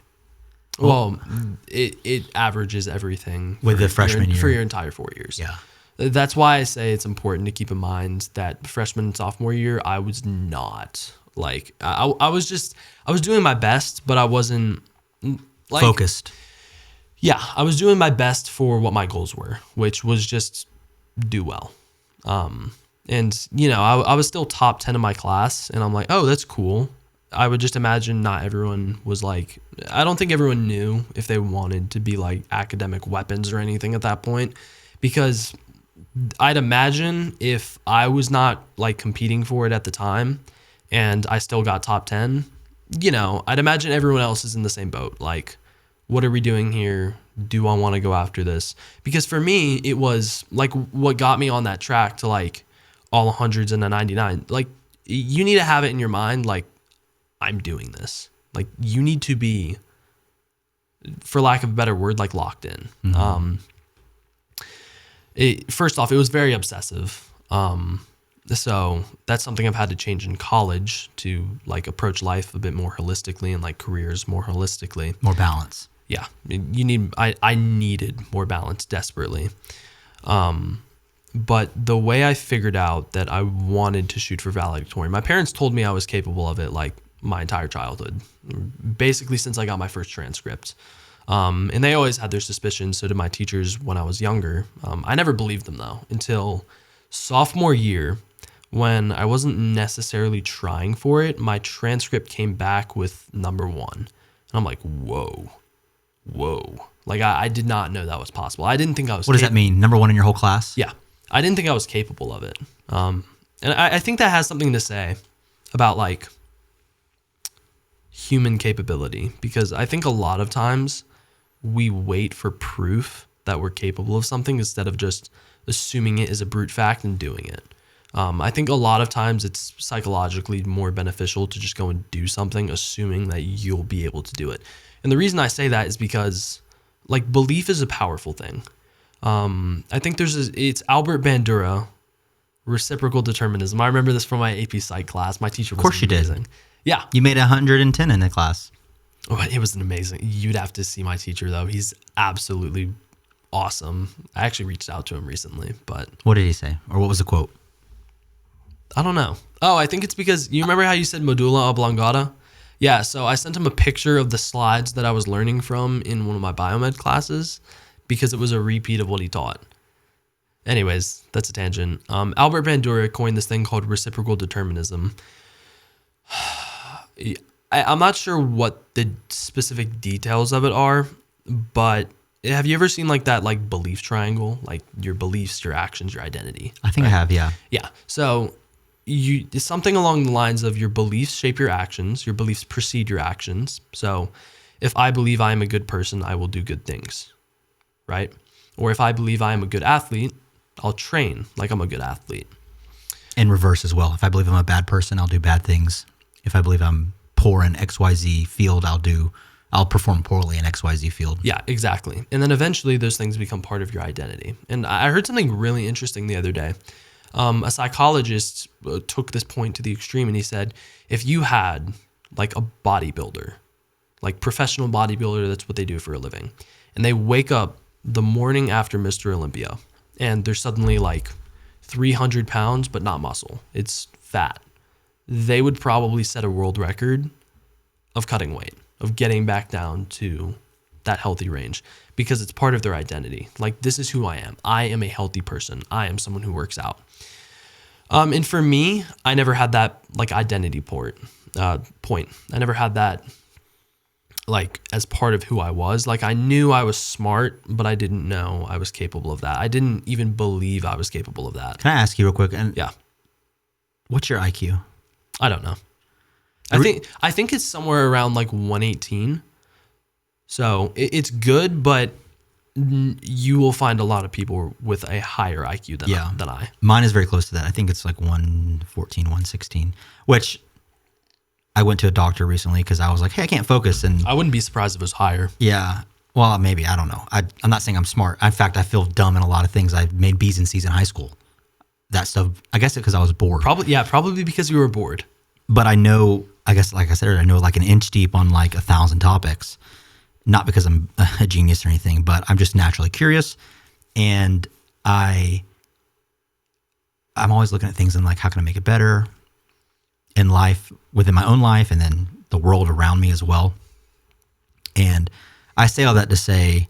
Well, it averages everything with the freshman year for your entire 4 years. Yeah. That's why I say it's important to keep in mind that freshman and sophomore year, I was not like, I was doing my best, but I wasn't like focused. Yeah. I was doing my best for what my goals were, which was just do well. And you know, I was still top 10 in my class, and I'm like, oh, that's cool. I would just imagine not everyone was like, I don't think everyone knew if they wanted to be like academic weapons or anything at that point, because I'd imagine if I was not like competing for it at the time and I still got top 10, you know, I'd imagine everyone else is in the same boat. Like, what are we doing here? Do I want to go after this? Because for me, it was like what got me on that track to like all 100s and a 99. Like, you need to have it in your mind, like, I'm doing this. Like, you need to be, for lack of a better word, like locked in. Mm-hmm. First off, it was very obsessive. So that's something I've had to change in college to like approach life a bit more holistically and like careers more holistically. More balance. Yeah. I needed more balance desperately. But the way I figured out that I wanted to shoot for valedictorian, my parents told me I was capable of it like my entire childhood, basically since I got my first transcript. And they always had their suspicions. So did my teachers when I was younger. I never believed them though until sophomore year, when I wasn't necessarily trying for it. My transcript came back with number 1. And I'm like, whoa. Like I did not know that was possible. I didn't think I was. What does that mean? Number 1 in your whole class? Yeah. I didn't think I was capable of it. And I think that has something to say about like human capability, because I think a lot of times we wait for proof that we're capable of something instead of just assuming it is a brute fact and doing it. I think a lot of times it's psychologically more beneficial to just go and do something, assuming that you'll be able to do it. And the reason I say that is because like belief is a powerful thing. I think it's Albert Bandura, reciprocal determinism. I remember this from my AP Psych class. My teacher was amazing. Of course you did. Yeah. You made 110 in the class. Oh, it was an amazing. You'd have to see my teacher though. He's absolutely awesome. I actually reached out to him recently, but what did he say? Or what was the quote? I don't know. Oh, I think it's because you remember how you said medulla oblongata? Yeah, so I sent him a picture of the slides that I was learning from in one of my biomed classes because it was a repeat of what he taught. Anyways, that's a tangent. Albert Bandura coined this thing called reciprocal determinism. I'm not sure what the specific details of it are, but have you ever seen like that like belief triangle? Like your beliefs, your actions, your identity. I think I have, yeah. Yeah. So it's something along the lines of your beliefs shape your actions, your beliefs precede your actions. So if I believe I am a good person, I will do good things, right? Or if I believe I am a good athlete, I'll train like I'm a good athlete. In reverse as well. If I believe I'm a bad person, I'll do bad things. If I believe I'm poor in XYZ field, I'll perform poorly in XYZ field. Yeah, exactly. And then eventually those things become part of your identity. And I heard something really interesting the other day. A psychologist took this point to the extreme and he said, if you had like a bodybuilder, like professional bodybuilder, that's what they do for a living, and they wake up the morning after Mr. Olympia and they're suddenly like 300 pounds, but not muscle, it's fat, they would probably set a world record of cutting weight, of getting back down to that healthy range because it's part of their identity. Like, this is who I am. I am a healthy person. I am someone who works out. And for me, I never had that like identity point. I never had that like as part of who I was. Like, I knew I was smart, but I didn't know I was capable of that. I didn't even believe I was capable of that. Can I ask you real quick? And yeah. What's your IQ? I don't know. I think it's somewhere around like 118. So it's good, but you will find a lot of people with a higher IQ than I. Mine is very close to that. I think it's like 114, 116, which I went to a doctor recently because I was like, hey, I can't focus. And I wouldn't be surprised if it was higher. Yeah. Well, maybe. I don't know. I'm not saying I'm smart. In fact, I feel dumb in a lot of things. I made B's and C's in high school. That stuff, I guess because I was bored. Probably because you were bored. But I know, I guess, like I said, I know like an inch deep on like 1,000 topics. Not because I'm a genius or anything, but I'm just naturally curious. And I'm always looking at things and like, how can I make it better in life, within my own life, and then the world around me as well. And I say all that to say,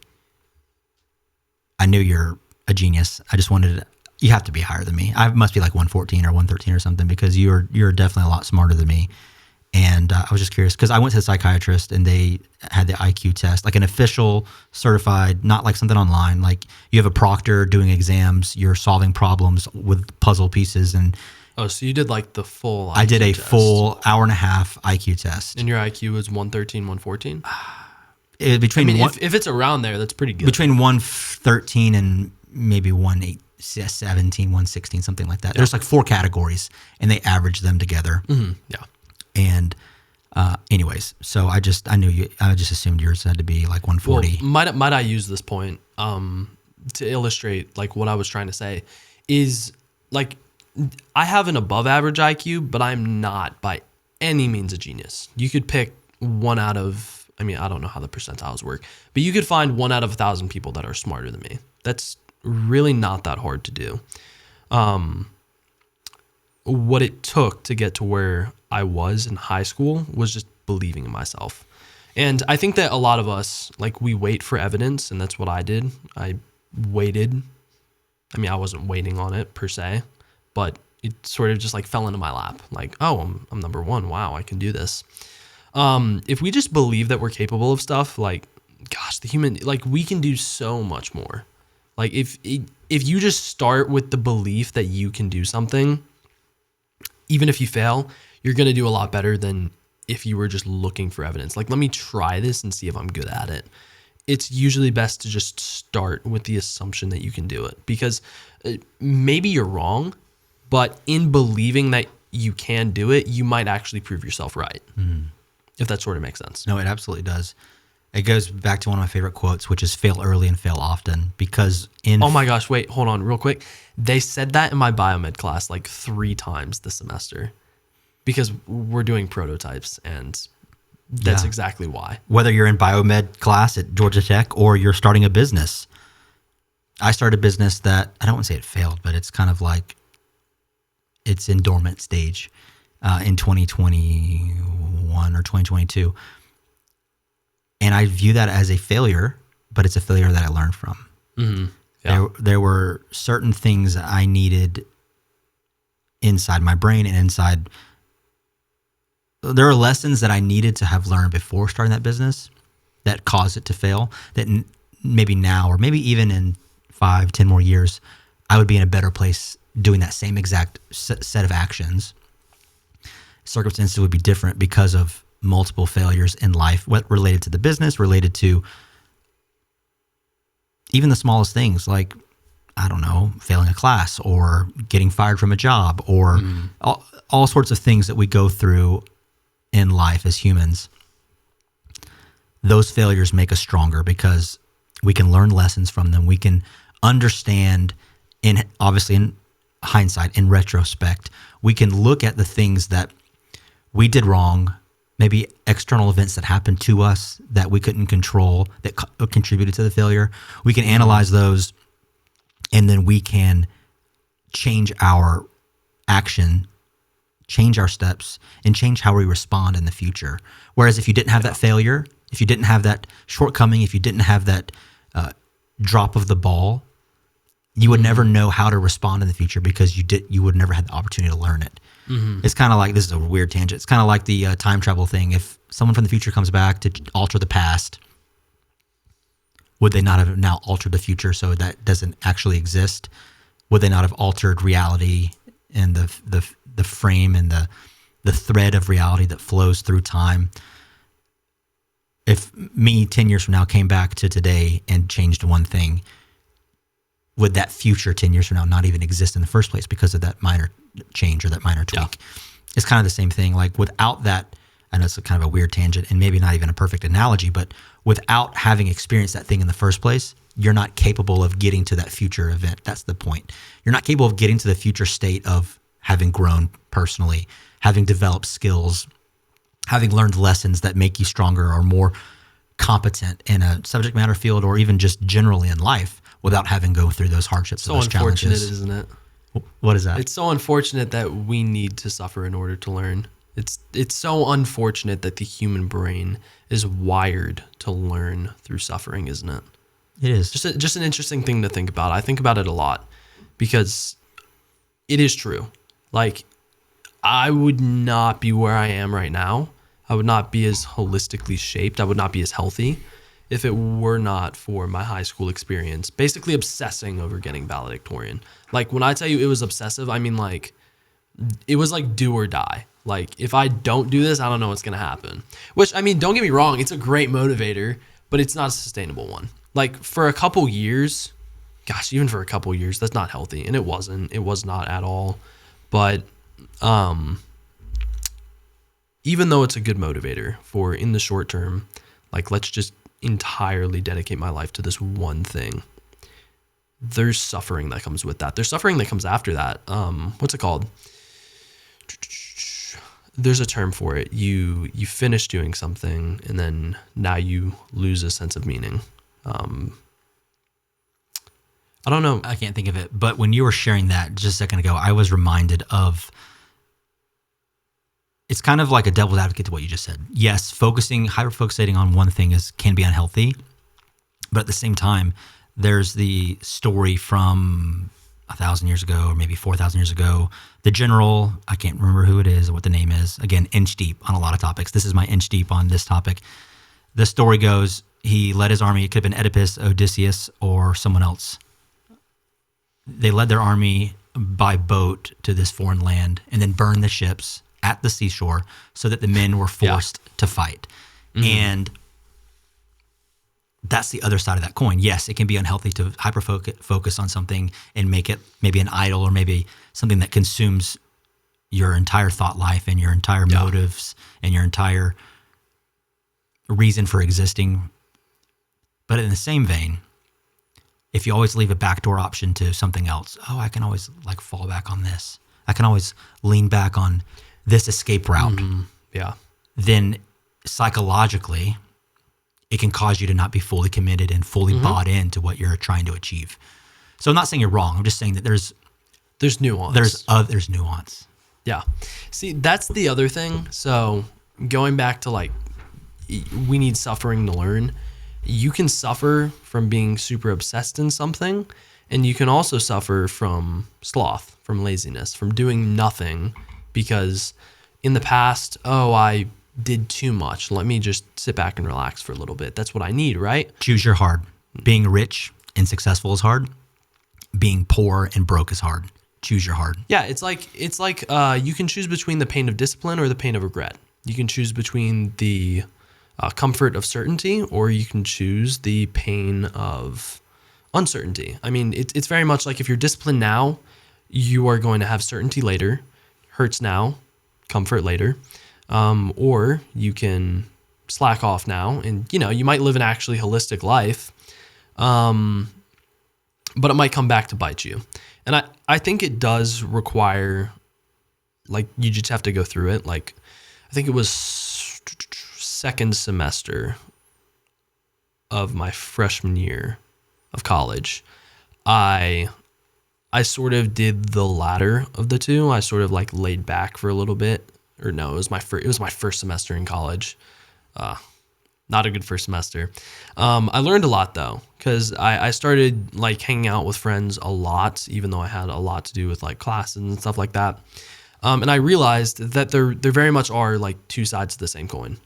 I knew you're a genius. I just wanted to, you have to be higher than me. I must be like 114 or 113 or something because you're definitely a lot smarter than me. And I was just curious because I went to the psychiatrist and they had the IQ test, like an official certified, not like something online. Like you have a proctor doing exams, you're solving problems with puzzle pieces. And oh, so you did like the full IQ I did a test. full hour-and-a-half IQ test. And your IQ was 113, 114? If it's around there, that's pretty good. Between 113 and maybe 117, 116, something like that. Yeah. There's like 4 categories and they average them together. Mm-hmm. Yeah. And anyways, so I just assumed yours had to be like 140. Well, might I use this point to illustrate like what I was trying to say is like I have an above average IQ, but I'm not by any means a genius. You could pick one out of, I don't know how the percentiles work, but you could find 1 out of 1,000 people that are smarter than me. That's really not that hard to do. What it took to get to where I was in high school was just believing in myself. And I think that a lot of us, like, we wait for evidence, and that's what I did. I waited. I wasn't waiting on it per se, but it sort of just like fell into my lap. Like, oh, I'm number one. Wow, I can do this. If we just believe that we're capable of stuff, like, gosh, we can do so much more. Like if you just start with the belief that you can do something, even if you fail, you're going to do a lot better than if you were just looking for evidence. Like, let me try this and see if I'm good at it. It's usually best to just start with the assumption that you can do it because maybe you're wrong, but in believing that you can do it, you might actually prove yourself right. Mm-hmm. If that sort of makes sense. No, it absolutely does. It goes back to one of my favorite quotes, which is fail early and fail often because oh my gosh, wait, hold on real quick. They said that in my biomed class like 3 times this semester because we're doing prototypes and that's exactly why. Whether you're in biomed class at Georgia Tech or you're starting a business. I started a business that, I don't want to say it failed, but it's kind of like it's in dormant stage in 2021 or 2022. And I view that as a failure, but it's a failure that I learned from. Mm-hmm. Yeah. There were certain things that I needed inside my brain and inside. There are lessons that I needed to have learned before starting that business that caused it to fail, that maybe now or maybe even in 5-10 more years, I would be in a better place doing that same exact set of actions. Circumstances would be different because of multiple failures in life, what related to the business, related to even the smallest things like, I don't know, failing a class or getting fired from a job or all sorts of things that we go through in life as humans. Those failures make us stronger because we can learn lessons from them. We can understand, obviously in hindsight, in retrospect, we can look at the things that we did wrong, maybe external events that happened to us that we couldn't control that contributed to the failure. We can analyze those, and then we can change our action, change our steps, and change how we respond in the future. Whereas if you didn't have that failure, if you didn't have that shortcoming, if you didn't have that drop of the ball, you would never know how to respond in the future because you would never have the opportunity to learn it. Mm-hmm. It's kind of like, this is a weird tangent, it's kind of like the time travel thing. If someone from the future comes back to alter the past, would they not have now altered the future so that doesn't actually exist? Would they not have altered reality and the frame and the thread of reality that flows through time? If me 10 years from now came back to today and changed one thing, would that future 10 years from now not even exist in the first place because of that minor change or that minor tweak? Yeah. It's kind of the same thing. Like without that, I know it's a kind of a weird tangent and maybe not even a perfect analogy, but without having experienced that thing in the first place, you're not capable of getting to that future event. That's the point. You're not capable of getting to the future state of having grown personally, having developed skills, having learned lessons that make you stronger or more competent in a subject matter field or even just generally in life without having to go through those hardships or those challenges. So unfortunate, isn't it? What is that? It's so unfortunate that we need to suffer in order to learn. It's so unfortunate that the human brain is wired to learn through suffering, isn't it? It is. Just an interesting thing to think about. I think about it a lot because it is true. Like, I would not be where I am right now. I would not be as holistically shaped. I would not be as healthy if it were not for my high school experience, basically obsessing over getting valedictorian. Like, when I tell you it was obsessive, I mean, like, it was like do or die. Like, if I don't do this, I don't know what's going to happen. Which, I mean, don't get me wrong, it's a great motivator, but it's not a sustainable one. Like, for a couple years, gosh, even for a couple years, that's not healthy. And it wasn't. It was not at all. But even though it's a good motivator for in the short term, like, let's just entirely dedicate my life to this one thing, there's suffering that comes with that. There's suffering that comes after that. What's it called? There's a term for it. You finish doing something and then now you lose a sense of meaning. I don't know. I can't think of it. But when you were sharing that just a second ago, I was reminded of, it's kind of like a devil's advocate to what you just said. Yes, hyper-focusing on one thing can be unhealthy. But at the same time, there's the story from 1,000 years ago or maybe 4,000 years ago. The general, I can't remember who it is or what the name is. Again, inch deep on a lot of topics. This is my inch deep on this topic. The story goes, he led his army. It could have been Oedipus, Odysseus, or someone else. They led their army by boat to this foreign land and then burned the ships at the seashore so that the men were forced to fight. Mm-hmm. And that's the other side of that coin. Yes, it can be unhealthy to hyper-focus on something and make it maybe an idol or maybe something that consumes your entire thought life and your entire motives and your entire reason for existing. But in the same vein, if you always leave a backdoor option to something else, I can always like fall back on this. I can always lean back on this escape route. Mm-hmm. Yeah. Then psychologically, it can cause you to not be fully committed and fully bought into what you're trying to achieve. So I'm not saying you're wrong. I'm just saying that there's There's nuance. There's nuance. Yeah. See, that's the other thing. So going back to like, we need suffering to learn. You can suffer from being super obsessed in something, and you can also suffer from sloth, from laziness, from doing nothing because in the past, I did too much. Let me just sit back and relax for a little bit. That's what I need, right? Choose your hard. Being rich and successful is hard. Being poor and broke is hard. Choose your hard. Yeah, it's like you can choose between the pain of discipline or the pain of regret. You can choose between the comfort of certainty, or you can choose the pain of uncertainty. I mean, it's very much like if you're disciplined now, you are going to have certainty later. Hurts now, comfort later. Or you can slack off now, and you might live an actually holistic life, but it might come back to bite you. And I think it does require, like, you just have to go through it. Like, I think it was second semester of my freshman year of college, I sort of did the latter of the two. I sort of like laid back for a little bit. Or no, it was my first semester in college. Not a good first semester. I learned a lot though, because I started like hanging out with friends a lot, even though I had a lot to do with like classes and stuff like that. And I realized that there very much are like two sides to the same coin.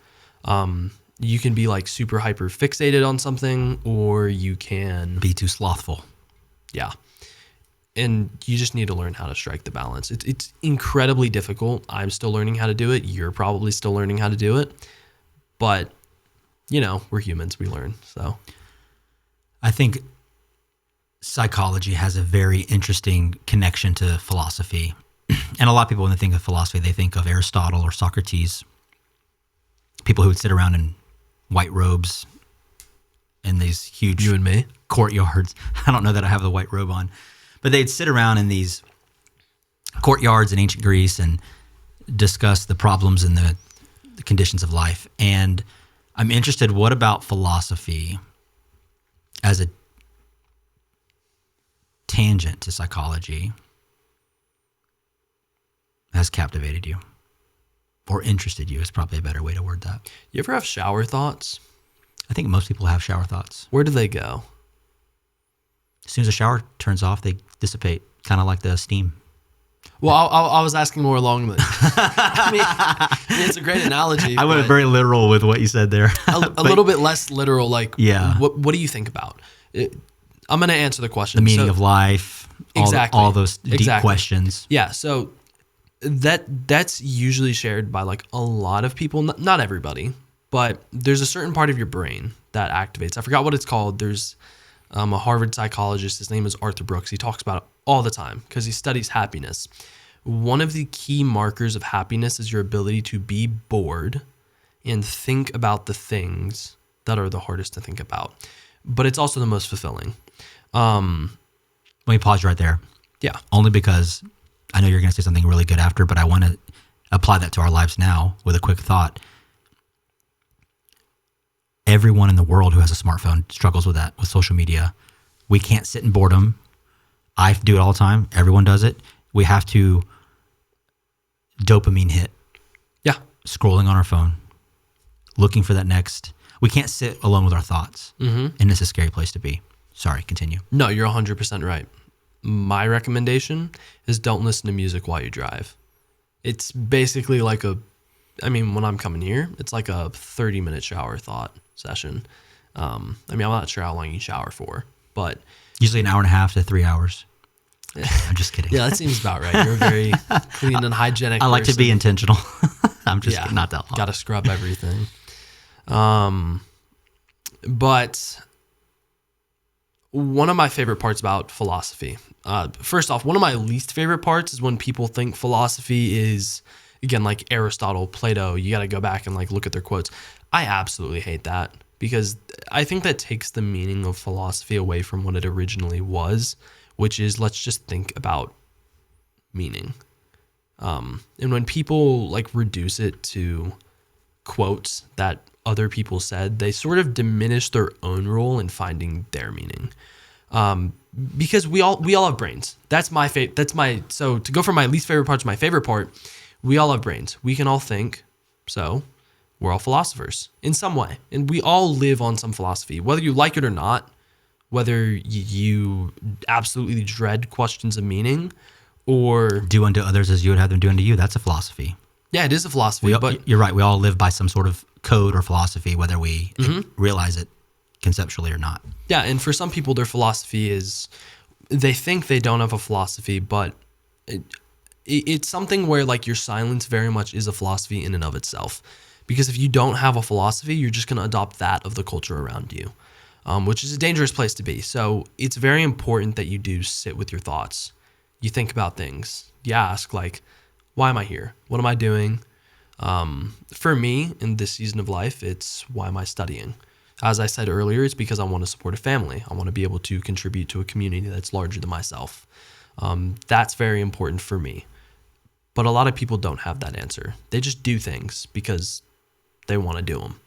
You can be like super hyper fixated on something, or you can be too slothful. Yeah. And you just need to learn how to strike the balance. It's incredibly difficult. I'm still learning how to do it. You're probably still learning how to do it. But, we're humans. We learn. So I think psychology has a very interesting connection to philosophy. And a lot of people, when they think of philosophy, they think of Aristotle or Socrates, people who would sit around in white robes in these huge you and me courtyards. I don't know that I have the white robe on. But they'd sit around in these courtyards in ancient Greece and discuss the problems and the conditions of life. And I'm interested, what about philosophy as a tangent to psychology has captivated you? Or interested you is probably a better way to word that. You ever have shower thoughts? I think most people have shower thoughts. Where do they go? As soon as the shower turns off, they dissipate, kind of like the steam. Well, I was asking more along the... I mean, it's a great analogy. I went very literal with what you said there. a little bit less literal, like, yeah. What do you think about? I'm going to answer the question. The meaning of life, all those deep questions. Yeah, so that's usually shared by like a lot of people, not everybody, but there's a certain part of your brain that activates. I forgot what it's called. There's a Harvard psychologist. His name is Arthur Brooks. He talks about it all the time because he studies happiness. One of the key markers of happiness is your ability to be bored and think about the things that are the hardest to think about. But it's also the most fulfilling. Let me pause right there. Yeah. Only because I know you're going to say something really good after, but I want to apply that to our lives now with a quick thought. Everyone in the world who has a smartphone struggles with that, with social media. We can't sit in boredom. I do it all the time. Everyone does it. We have to dopamine hit. Yeah. Scrolling on our phone, looking for that next. We can't sit alone with our thoughts. Mm-hmm. And it's a scary place to be. Sorry, continue. No, you're 100% right. My recommendation is don't listen to music while you drive. It's basically like when I'm coming here, it's like a 30-minute shower thought session. I'm not sure how long you shower for, but... Usually an hour and a half to 3 hours. I'm just kidding. Yeah, that seems about right. You're a very clean and hygienic I like person. to be intentional. I'm just kidding, not that long. Got to scrub everything. But one of my favorite parts about philosophy, first off, one of my least favorite parts is when people think philosophy is, again, like Aristotle, Plato, you got to go back and like look at their quotes. I absolutely hate that because I think that takes the meaning of philosophy away from what it originally was, which is let's just think about meaning. And when people like reduce it to quotes that other people said, they sort of diminish their own role in finding their meaning. Because we all have brains. That's my so to go from my least favorite part to my favorite part, we all have brains. We can all think. So we're all philosophers in some way. And we all live on some philosophy, whether you like it or not, whether you absolutely dread questions of meaning or do unto others as you would have them do unto you. That's a philosophy. Yeah, it is a philosophy. But you're right. We all live by some sort of code or philosophy, whether we realize it conceptually or not. Yeah, and for some people, their philosophy is, they think they don't have a philosophy, but it's something where like your silence very much is a philosophy in and of itself. Because if you don't have a philosophy, you're just going to adopt that of the culture around you, which is a dangerous place to be. So it's very important that you do sit with your thoughts. You think about things. You ask like, why am I here? What am I doing? For me, in this season of life, it's why am I studying? As I said earlier, it's because I want to support a family. I want to be able to contribute to a community that's larger than myself. That's very important for me. But a lot of people don't have that answer. They just do things because they want to do them.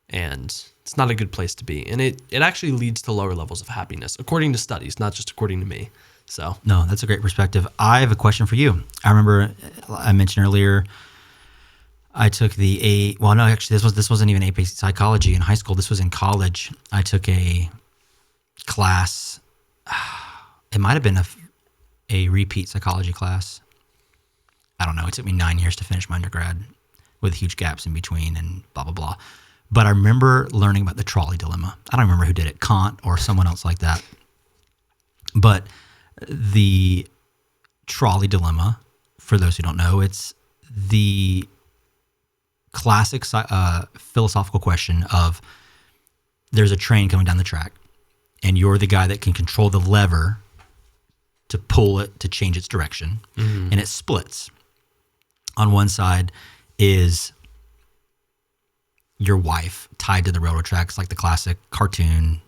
And it's not a good place to be. And it actually leads to lower levels of happiness, according to studies, not just according to me. So no, that's a great perspective. I have a question for you. I remember I mentioned earlier, I took this wasn't even AP psychology in high school. This was in college. I took a class. It might have been a repeat psychology class. I don't know. It took me 9 years to finish my undergrad with huge gaps in between and blah, blah, blah. But I remember learning about the trolley dilemma. I don't remember who did it, Kant or someone else like that. But the trolley dilemma, for those who don't know, it's the classic philosophical question of there's a train coming down the track and you're the guy that can control the lever to pull it to change its direction, and it splits. On one side is your wife tied to the railroad tracks, like the classic cartoon,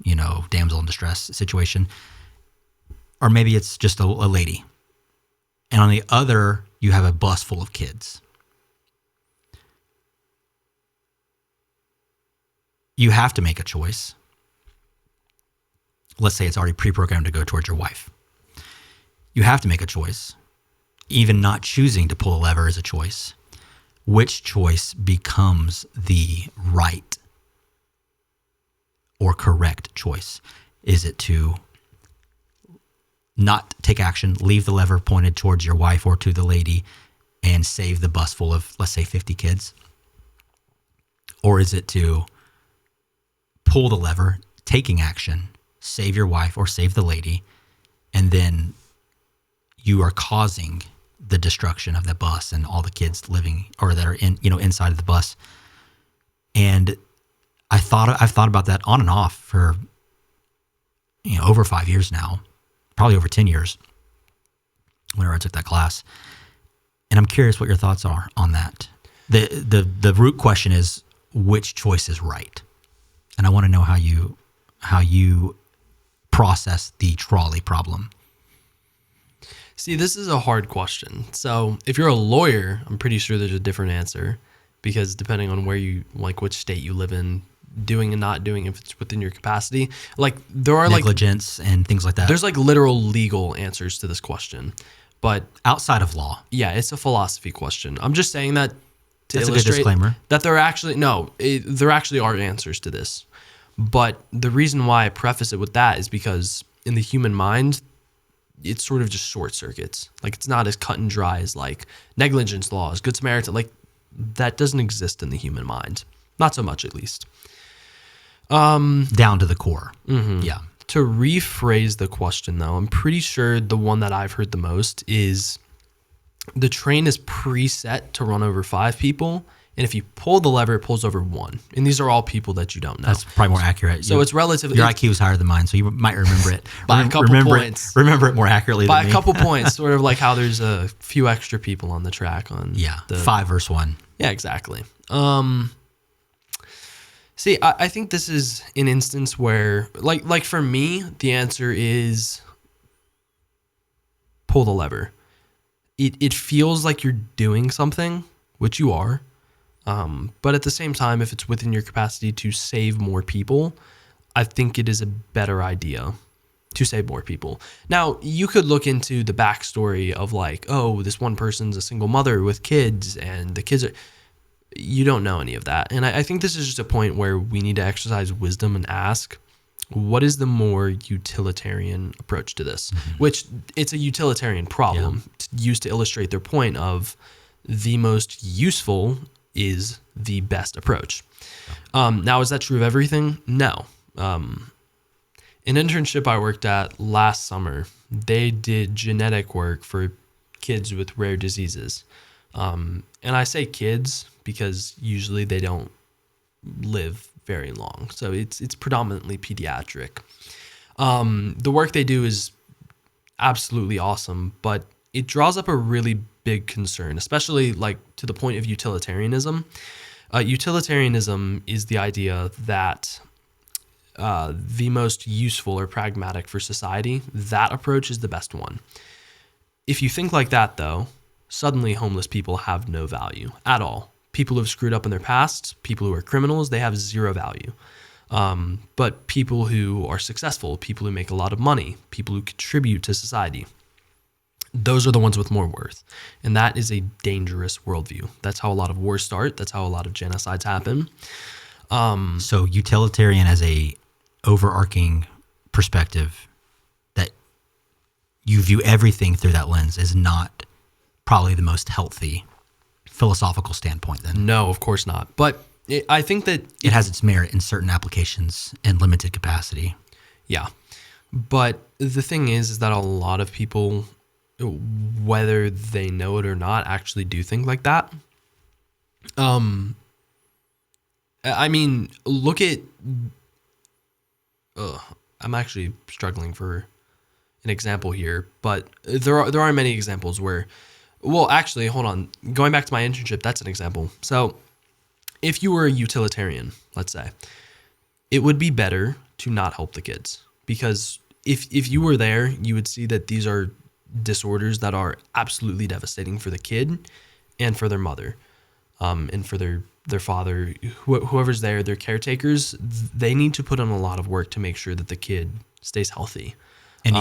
damsel in distress situation. Or maybe it's just a lady. And on the other, you have a bus full of kids. You have to make a choice. Let's say it's already pre-programmed to go towards your wife. You have to make a choice. Even not choosing to pull a lever is a choice. Which choice becomes the right or correct choice? Is it to not take action, leave the lever pointed towards your wife or to the lady and save the bus full of, let's say, 50 kids? Or is it to pull the lever, taking action, save your wife or save the lady, and then you are causing the destruction of the bus and all the kids living or that are in, inside of the bus? And I've thought about that on and off for, over 5 years now, probably over 10 years, whenever I took that class. And I'm curious what your thoughts are on that. The root question is, which choice is right? And I want to know how you process the trolley problem. See, this is a hard question. So if you're a lawyer, I'm pretty sure there's a different answer, because depending on where you, like which state you live in, doing and not doing, if it's within your capacity, like there are negligence and things like that. There's like literal legal answers to this question, but outside of law. Yeah, it's a philosophy question. I'm just saying that to That's illustrate a good disclaimer. That there actually are answers to this. But the reason why I preface it with that is because in the human mind, it's sort of just short circuits. Like it's not as cut and dry as like negligence laws, Good Samaritan. Like that doesn't exist in the human mind. Not so much, at least. Down to the core. Mm-hmm. Yeah. To rephrase the question, though, I'm pretty sure the one that I've heard the most is the train is preset to run over 5 people. And if you pull the lever, it pulls over 1. And these are all people that you don't know. That's probably more accurate. So it's relatively... Your IQ is higher than mine, so you might remember it. By a couple points. Remember it more accurately by than me. A couple points, sort of like how there's a few extra people on the track. 5 versus 1. Yeah, exactly. See, I think this is an instance where, like for me, the answer is pull the lever. It feels like you're doing something, which you are. But at the same time, if it's within your capacity to save more people, I think it is a better idea to save more people. Now, you could look into the backstory of like, oh, this one person's a single mother with kids and the kids are, you don't know any of that. And I think this is just a point where we need to exercise wisdom and ask, what is the more utilitarian approach to this? Which it's a utilitarian problem used to illustrate their point of the most useful is the best approach. Now, is that true of everything? No. An internship I worked at last summer, they did genetic work for kids with rare diseases. And I say kids because usually they don't live very long. So it's predominantly pediatric. The work they do is absolutely awesome, but it draws up a really big concern, especially like to the point of utilitarianism. Utilitarianism is the idea that the most useful or pragmatic for society, that approach is the best one. If you think like that, though, suddenly homeless people have no value at all. People who have screwed up in their past, people who are criminals, they have zero value. But people who are successful, people who make a lot of money, people who contribute to society, those are the ones with more worth. And that is a dangerous worldview. That's how a lot of wars start. That's how a lot of genocides happen. So utilitarian as a overarching perspective that you view everything through that lens is not probably the most healthy philosophical standpoint then. No, of course not. But I think that it has its merit in certain applications in limited capacity. Yeah. But the thing is that a lot of people, whether they know it or not, actually do think like that. I mean, look at, I'm actually struggling for an example here, but there are many examples where, well, actually, hold on. Going back to my internship, that's an example. So if you were a utilitarian, let's say, it would be better to not help the kids, because if you were there, you would see that these are disorders that are absolutely devastating for the kid and for their mother, and for their father, whoever's there, their caretakers. They need to put in a lot of work to make sure that the kid stays healthy. And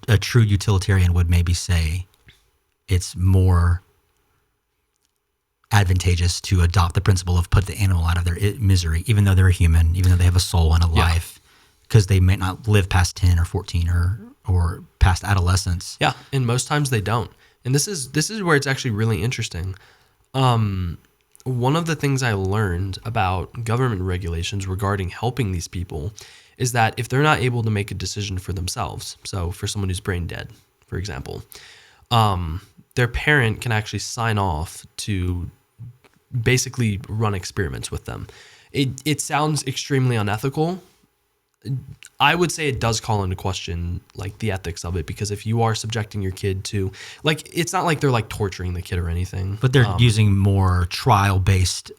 a true utilitarian would maybe say it's more advantageous to adopt the principle of put the animal out of their misery, even though they're a human, even though they have a soul and a life, because they may not live past 10 or 14 or past adolescence. Yeah, and most times they don't. And this is where it's actually really interesting. One of the things I learned about government regulations regarding helping these people is that if they're not able to make a decision for themselves, so for someone who's brain dead, for example, their parent can actually sign off to basically run experiments with them. It sounds extremely unethical. I would say it does call into question like the ethics of it, because if you are subjecting your kid to, like, it's not like they're like torturing the kid or anything. But they're using more trial-based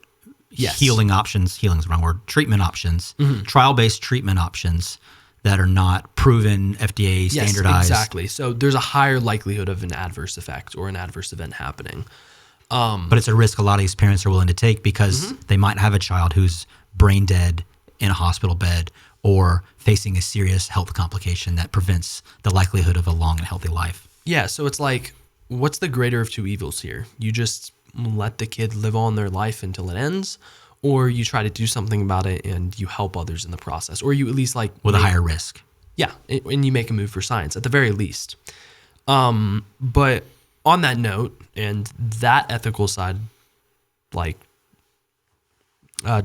healing options. Healing's the wrong word. Treatment options. Mm-hmm. Trial-based treatment options that are not proven, FDA standardized. Yes, exactly. So there's a higher likelihood of an adverse effect or an adverse event happening. But it's a risk a lot of these parents are willing to take, because they might have a child who's brain dead in a hospital bed or facing a serious health complication that prevents the likelihood of a long and healthy life. Yeah, so it's like, what's the greater of two evils here? You just let the kid live on their life until it ends, or you try to do something about it and you help others in the process, or you at least like... With a higher risk. Yeah, and you make a move for science, at the very least. But on that note, and that ethical side, like,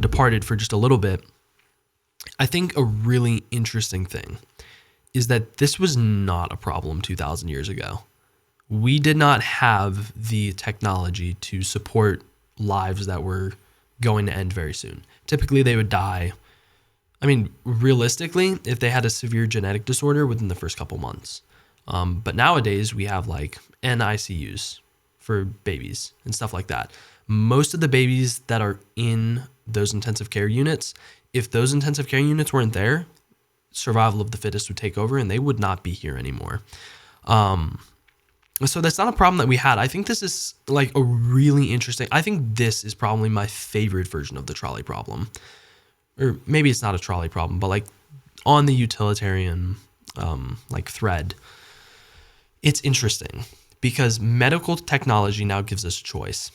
departed for just a little bit, I think a really interesting thing is that this was not a problem 2,000 years ago. We did not have the technology to support lives that were going to end very soon. Typically, they would die. I mean, realistically, if they had a severe genetic disorder, within the first couple months. But nowadays, we have like NICUs for babies and stuff like that. Most of the babies that are in those intensive care units, if those intensive care units weren't there, survival of the fittest would take over and they would not be here anymore. So that's not a problem that we had. I think this is like a really interesting, I think this is probably my favorite version of the trolley problem. Or maybe it's not a trolley problem, but like on the utilitarian thread. It's interesting because medical technology now gives us a choice.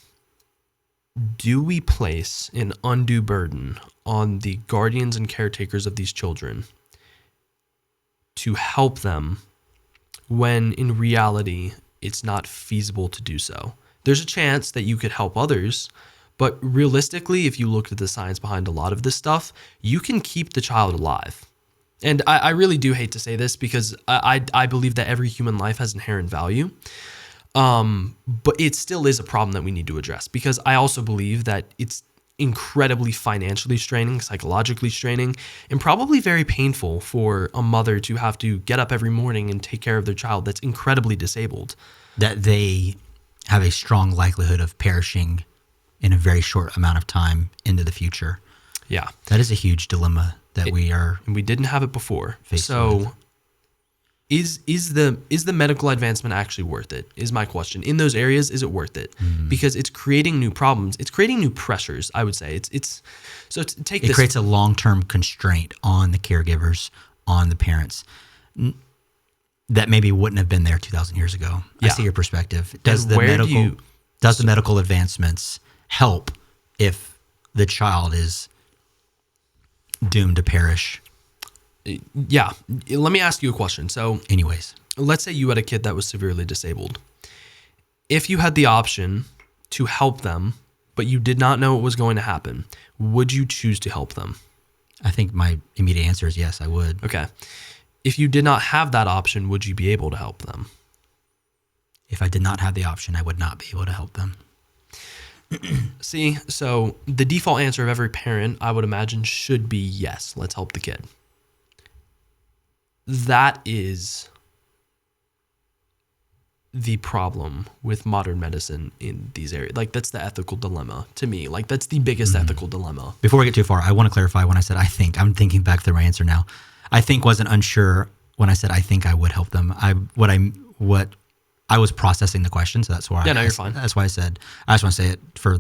Do we place an undue burden on the guardians and caretakers of these children to help them when in reality it's not feasible to do so? There's a chance that you could help others, but realistically, if you look at the science behind a lot of this stuff, you can keep the child alive. And I really do hate to say this because I believe that every human life has inherent value. But it still is a problem that we need to address because I also believe that it's incredibly financially straining, psychologically straining, and probably very painful for a mother to have to get up every morning and take care of their child that's incredibly disabled. That they have a strong likelihood of perishing in a very short amount of time into the future. Yeah. That is a huge dilemma that we are. And we didn't have it before. With. Is the medical advancement actually worth it? Is my question. In those areas, is it worth it? Because it's creating new problems. It's creating new pressures, I would say. It creates a long-term constraint on the caregivers, on the parents that maybe wouldn't have been there 2,000 years ago. Yeah. I see your perspective. Does the medical advancements help if the child is doomed to perish? Yeah. Let me ask you a question. So anyways, let's say you had a kid that was severely disabled. If you had the option to help them, but you did not know what was going to happen, would you choose to help them? I think my immediate answer is yes, I would. Okay. If you did not have that option, would you be able to help them? If I did not have the option, I would not be able to help them. See, so the default answer of every parent, I would imagine, should be yes, let's help the kid. That is the problem with modern medicine in these areas. Like, that's the ethical dilemma to me. Like, that's the biggest ethical dilemma. Before we get too far, I want to clarify when I said I think. I'm thinking back through my answer now. I think wasn't unsure when I said I think I would help them. I was processing the question, so that's why. Yeah, no, you're fine. That's why I said. I just want to say it for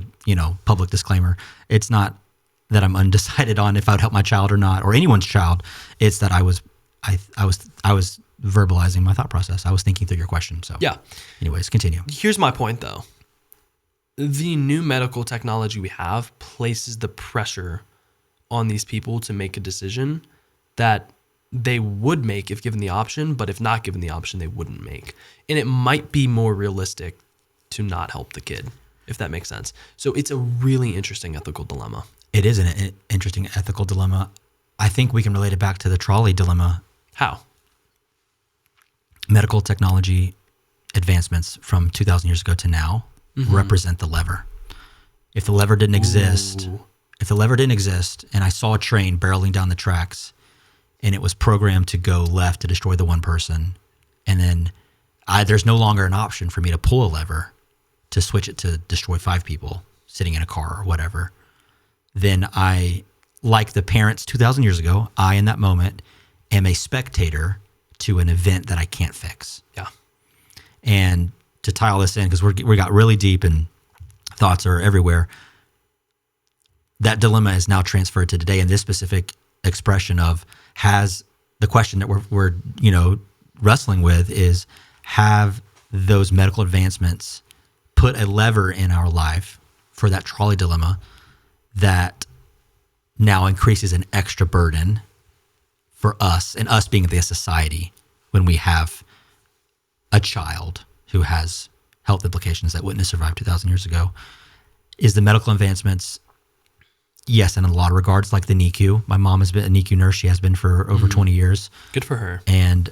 public disclaimer. It's not that I'm undecided on if I would help my child or not, or anyone's child. It's that I was verbalizing my thought process. I was thinking through your question. So yeah. Anyways, continue. Here's my point, though. The new medical technology we have places the pressure on these people to make a decision that they would make if given the option, but if not given the option, they wouldn't make. And it might be more realistic to not help the kid, if that makes sense. So it's a really interesting ethical dilemma. It is an interesting ethical dilemma. I think we can relate it back to the trolley dilemma. How? Medical technology advancements from 2,000 years ago to now represent the lever. If the lever didn't exist, and I saw a train barreling down the tracks, and it was programmed to go left to destroy the one person, and then there's no longer an option for me to pull a lever to switch it to destroy 5 people sitting in a car or whatever, then I, like the parents 2,000 years ago, I, in that moment, am a spectator to an event that I can't fix. Yeah. And to tie all this in, because we got really deep and thoughts are everywhere, that dilemma is now transferred to today in this specific expression of the question that we're wrestling with is, have those medical advancements put a lever in our life for that trolley dilemma that now increases an extra burden for us, and us being the society, when we have a child who has health implications that wouldn't have survived 2,000 years ago? Is the medical advancements, yes, in a lot of regards, like the NICU. My mom has been a NICU nurse. She has been for over 20 years. Good for her. And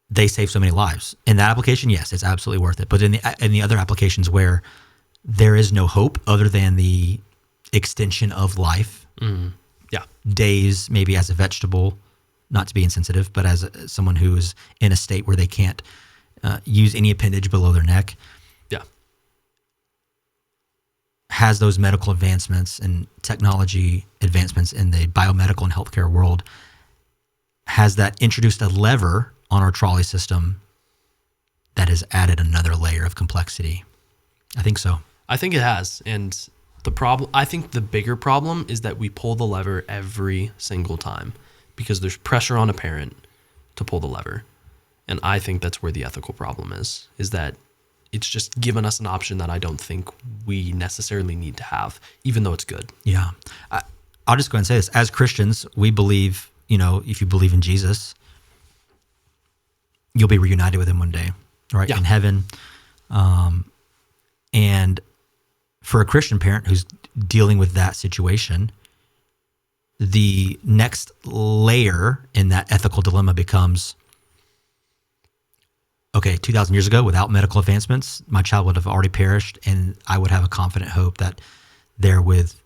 they save so many lives. In that application, yes, it's absolutely worth it. But in the other applications where there is no hope other than the extension of life, yeah, days maybe as a vegetable, not to be insensitive, but as someone who's in a state where they can't use any appendage below their neck, yeah, has those medical advancements and technology advancements in the biomedical and healthcare world, has that introduced a lever on our trolley system that has added another layer of complexity? I think so. I think it has. And I think the bigger problem is that we pull the lever every single time. because there's pressure on a parent to pull the lever. And I think that's where the ethical problem is that it's just given us an option that I don't think we necessarily need to have, even though it's good. Yeah. I'll just go ahead and say this. As Christians, we believe, if you believe in Jesus, you'll be reunited with him one day, right? Yeah. In heaven. And for a Christian parent who's dealing with that situation, the next layer in that ethical dilemma becomes, okay, 2,000 years ago, without medical advancements, my child would have already perished, and I would have a confident hope that they're with,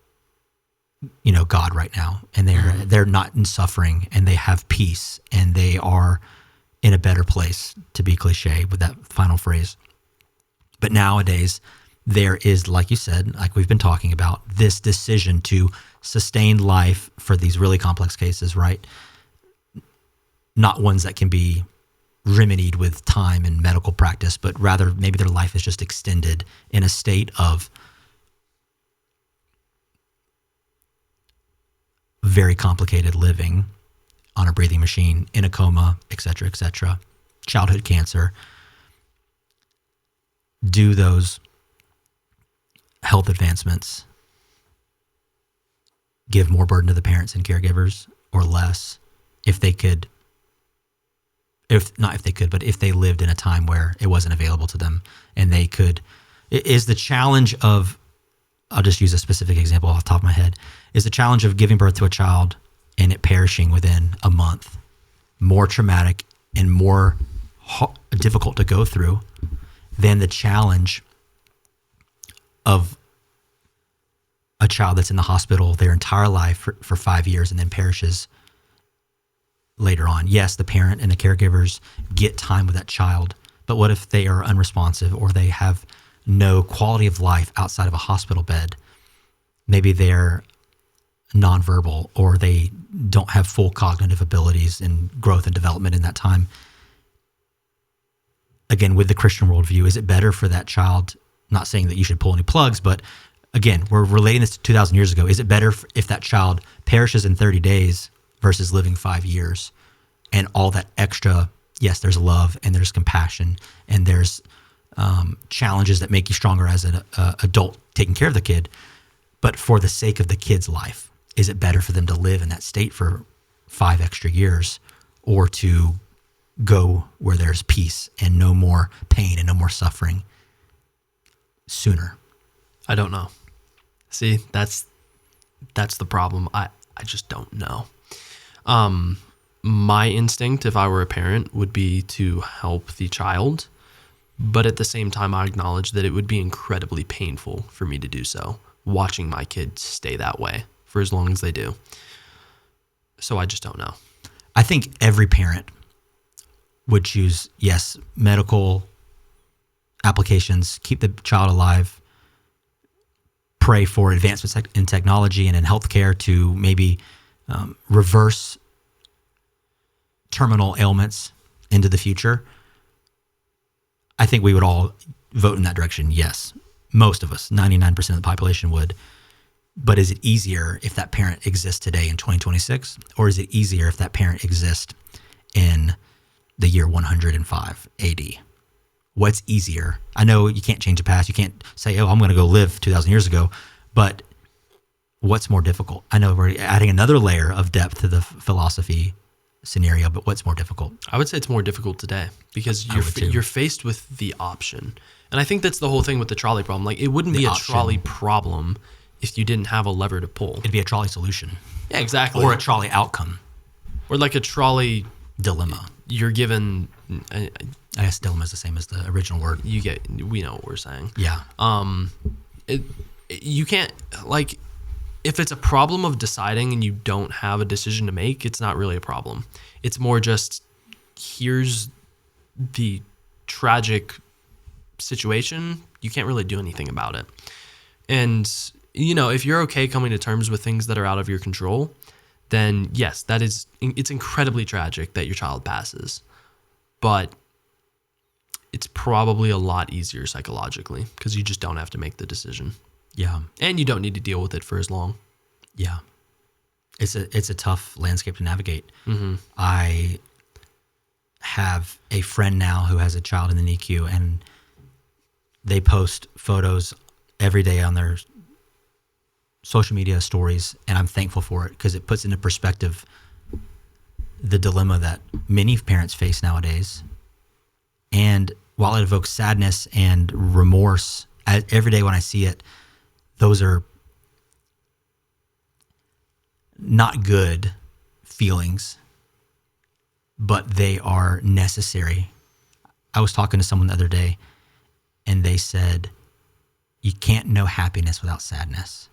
God right now, and they're not in suffering, and they have peace, and they are in a better place, to be cliche with that final phrase. But nowadays, there is, like you said, like we've been talking about, this decision to sustain life for these really complex cases, right? Not ones that can be remedied with time and medical practice, but rather maybe their life is just extended in a state of very complicated living on a breathing machine, in a coma, et cetera, childhood cancer. Do those health advancements give more burden to the parents and caregivers, or less, if they lived in a time where it wasn't available to them, and they could? Is the challenge of, I'll just use a specific example off the top of my head, is the challenge of giving birth to a child and it perishing within a month more traumatic and more difficult to go through than the challenge of a child that's in the hospital their entire life for 5 years and then perishes later on? Yes, the parent and the caregivers get time with that child, but what if they are unresponsive, or they have no quality of life outside of a hospital bed? Maybe they're nonverbal, or they don't have full cognitive abilities and growth and development in that time. Again, with the Christian worldview, is it better for that child? Not saying that you should pull any plugs, but again, we're relating this to 2,000 years ago. Is it better if that child perishes in 30 days versus living 5 years? And all that extra, yes, there's love and there's compassion and there's challenges that make you stronger as an adult taking care of the kid. But for the sake of the kid's life, is it better for them to live in that state for 5 extra years, or to go where there's peace and no more pain and no more suffering sooner? I don't know. See, that's the problem. I just don't know. My instinct, if I were a parent, would be to help the child, but at the same time, I acknowledge that it would be incredibly painful for me to do so, watching my kids stay that way for as long as they do. So I just don't know. I think every parent would choose, yes, medical applications, keep the child alive, pray for advancements in technology and in healthcare to maybe reverse terminal ailments into the future. I think we would all vote in that direction, yes. Most of us, 99% of the population would. But is it easier if that parent exists today in 2026? Or is it easier if that parent exists in the year 105 AD? What's easier? I know you can't change the past. You can't say, oh, I'm going to go live 2,000 years ago. But what's more difficult? I know we're adding another layer of depth to the philosophy scenario, but what's more difficult? I would say it's more difficult today because you're faced with the option. And I think that's the whole thing with the trolley problem. Like, it wouldn't be a trolley problem if you didn't have a lever to pull. It'd be a trolley solution. Yeah, exactly. Or a trolley outcome. Or like a trolley dilemma. You're given. I guess dilemma is the same as the original word. We know what we're saying. Yeah. You can't, like, if it's a problem of deciding and you don't have a decision to make, it's not really a problem. It's more just, here's the tragic situation. You can't really do anything about it. And, if you're okay coming to terms with things that are out of your control, then yes, it's incredibly tragic that your child passes. But it's probably a lot easier psychologically because you just don't have to make the decision. Yeah. And you don't need to deal with it for as long. Yeah. It's a tough landscape to navigate. I have a friend now who has a child in the NICU, and they post photos every day on their social media stories, and I'm thankful for it because it puts into perspective the dilemma that many parents face nowadays. And while it evokes sadness and remorse every day when I see it, those are not good feelings, but they are necessary. I was talking to someone the other day, and they said, you can't know happiness without sadness.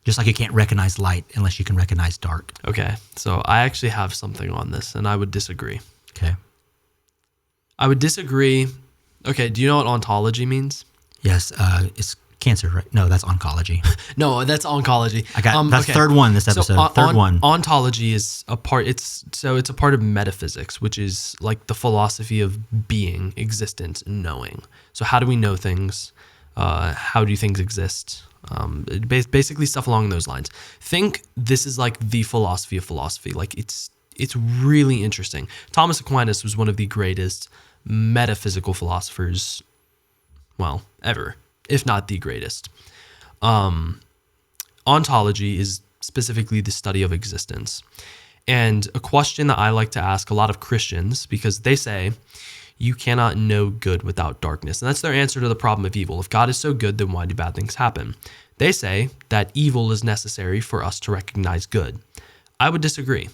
Just like you can't recognize light unless you can recognize dark. Okay, so I actually have something on this, and I would disagree. Okay. I would disagree. Okay, do you know what ontology means? Yes, it's cancer, right? No, that's oncology. No, that's oncology. I got that's third one this episode. So, third one. Ontology is a part. It's a part of metaphysics, which is like the philosophy of being, existence, and knowing. So how do we know things? How do things exist? Basically stuff along those lines. Think this is like the philosophy of philosophy. Like it's really interesting. Thomas Aquinas was one of the greatest metaphysical philosophers, well, ever, if not the greatest. Ontology is specifically the study of existence. And a question that I like to ask a lot of Christians, because they say, you cannot know good without darkness. And that's their answer to the problem of evil. If God is so good, then why do bad things happen? They say that evil is necessary for us to recognize good. I would disagree.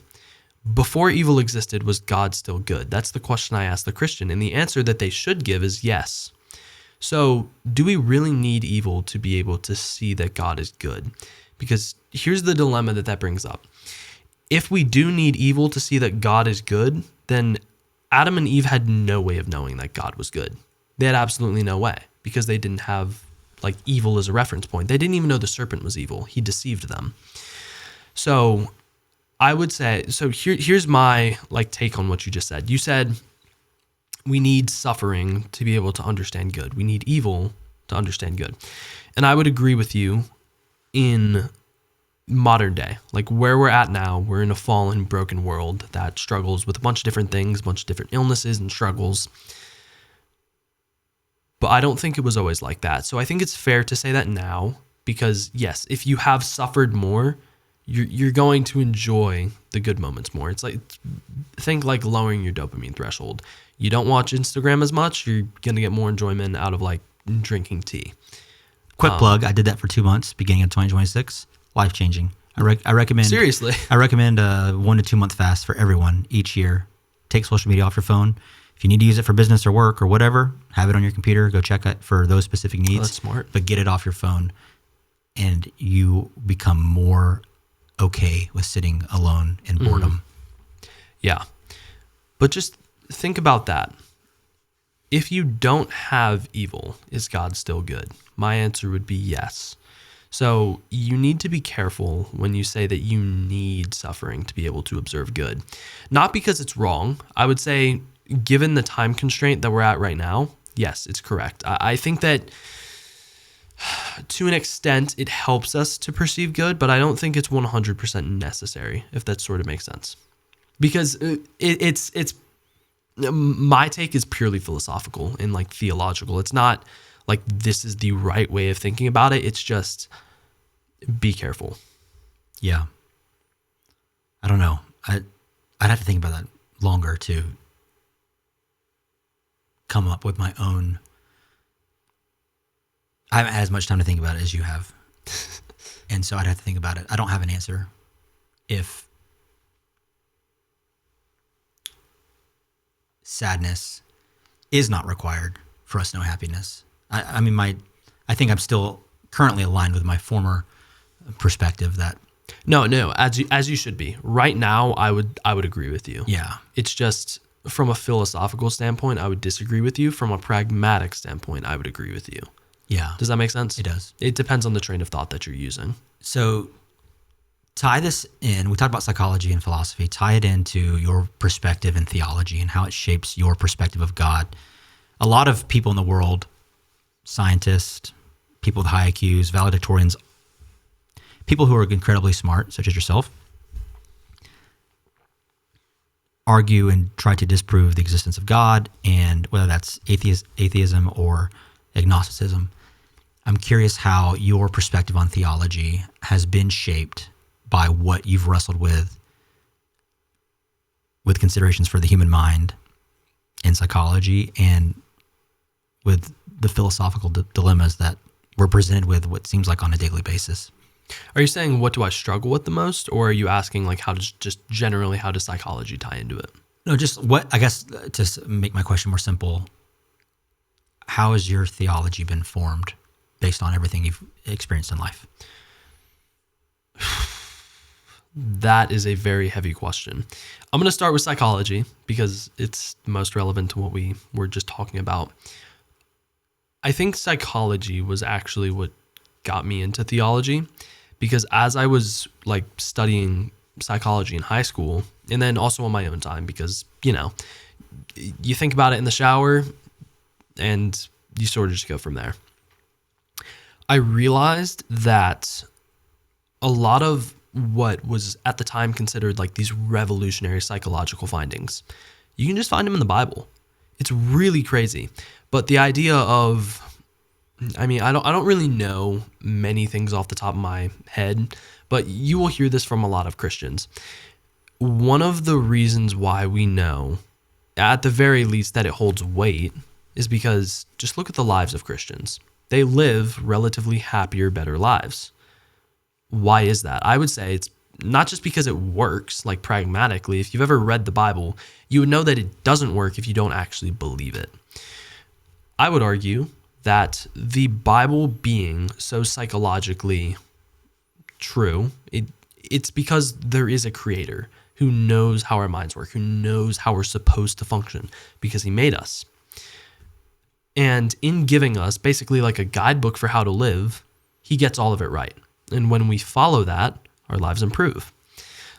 Before evil existed, was God still good? That's the question I ask the Christian. And the answer that they should give is yes. So do we really need evil to be able to see that God is good? Because here's the dilemma that brings up. If we do need evil to see that God is good, then Adam and Eve had no way of knowing that God was good. They had absolutely no way because they didn't have like evil as a reference point. They didn't even know the serpent was evil. He deceived them. So I would say, so here's my like take on what you just said. You said we need suffering to be able to understand good. We need evil to understand good. And I would agree with you in modern day, like where we're at now. We're in a fallen, broken world that struggles with a bunch of different things, a bunch of different illnesses and struggles. But I don't think it was always like that. So I think it's fair to say that now, because yes, if you have suffered more, you're going to enjoy the good moments more. It's like, think like lowering your dopamine threshold. You don't watch Instagram as much, you're going to get more enjoyment out of like drinking tea. Quick plug, I did that for 2 months, beginning of 2026. Life-changing. I recommend. Seriously? I recommend a 1 to 2 month fast for everyone each year. Take social media off your phone. If you need to use it for business or work or whatever, have it on your computer. Go check it for those specific needs. Oh, that's smart. But get it off your phone, and you become more okay with sitting alone in boredom. Yeah. But just think about that. If you don't have evil, is God still good? My answer would be yes. So you need to be careful when you say that you need suffering to be able to observe good. Not because it's wrong. I would say, given the time constraint that we're at right now, yes, it's correct. I think that to an extent it helps us to perceive good, but I don't think it's 100% necessary, if that sort of makes sense. Because it's my take is purely philosophical and like theological. It's not like this is the right way of thinking about it. It's just be careful. Yeah. I don't know. I'd have to think about that longer to come up with my own. I haven't had as much time to think about it as you have. And so I'd have to think about it. I don't have an answer. If sadness is not required for us to know happiness. I mean, I think I'm still currently aligned with my former perspective that. No, as you should be. Right now, I would agree with you. Yeah. It's just from a philosophical standpoint, I would disagree with you. From a pragmatic standpoint, I would agree with you. Yeah. Does that make sense? It does. It depends on the train of thought that you're using. So tie this in. We talked about psychology and philosophy. Tie it into your perspective in theology and how it shapes your perspective of God. A lot of people in the world, scientists, people with high IQs, valedictorians, people who are incredibly smart, such as yourself, argue and try to disprove the existence of God, and whether that's atheism or agnosticism. I'm curious how your perspective on theology has been shaped by what you've wrestled with considerations for the human mind in psychology, and with the philosophical dilemmas that we're presented with what seems like on a daily basis. Are you saying what do I struggle with the most, or are you asking like how does psychology tie into it? No, just what, I guess, to make my question more simple, how has your theology been formed based on everything you've experienced in life? That is a very heavy question. I'm going to start with psychology because it's most relevant to what we were just talking about. I think psychology was actually what got me into theology, because as I was like studying psychology in high school, and then also on my own time, because, you know, you think about it in the shower and you sort of just go from there. I realized that a lot of what was at the time considered like these revolutionary psychological findings, you can just find them in the Bible. It's really crazy. But the idea of, I mean, I don't really know many things off the top of my head, but you will hear this from a lot of Christians. One of the reasons why we know, at the very least, that it holds weight is because just look at the lives of Christians. They live relatively happier, better lives. Why is that? I would say it's not just because it works, like pragmatically. If you've ever read the Bible, you would know that it doesn't work if you don't actually believe it. I would argue that the Bible being so psychologically true, it's because there is a creator who knows how our minds work, who knows how we're supposed to function, because he made us. And in giving us basically like a guidebook for how to live, he gets all of it right. And when we follow that, our lives improve.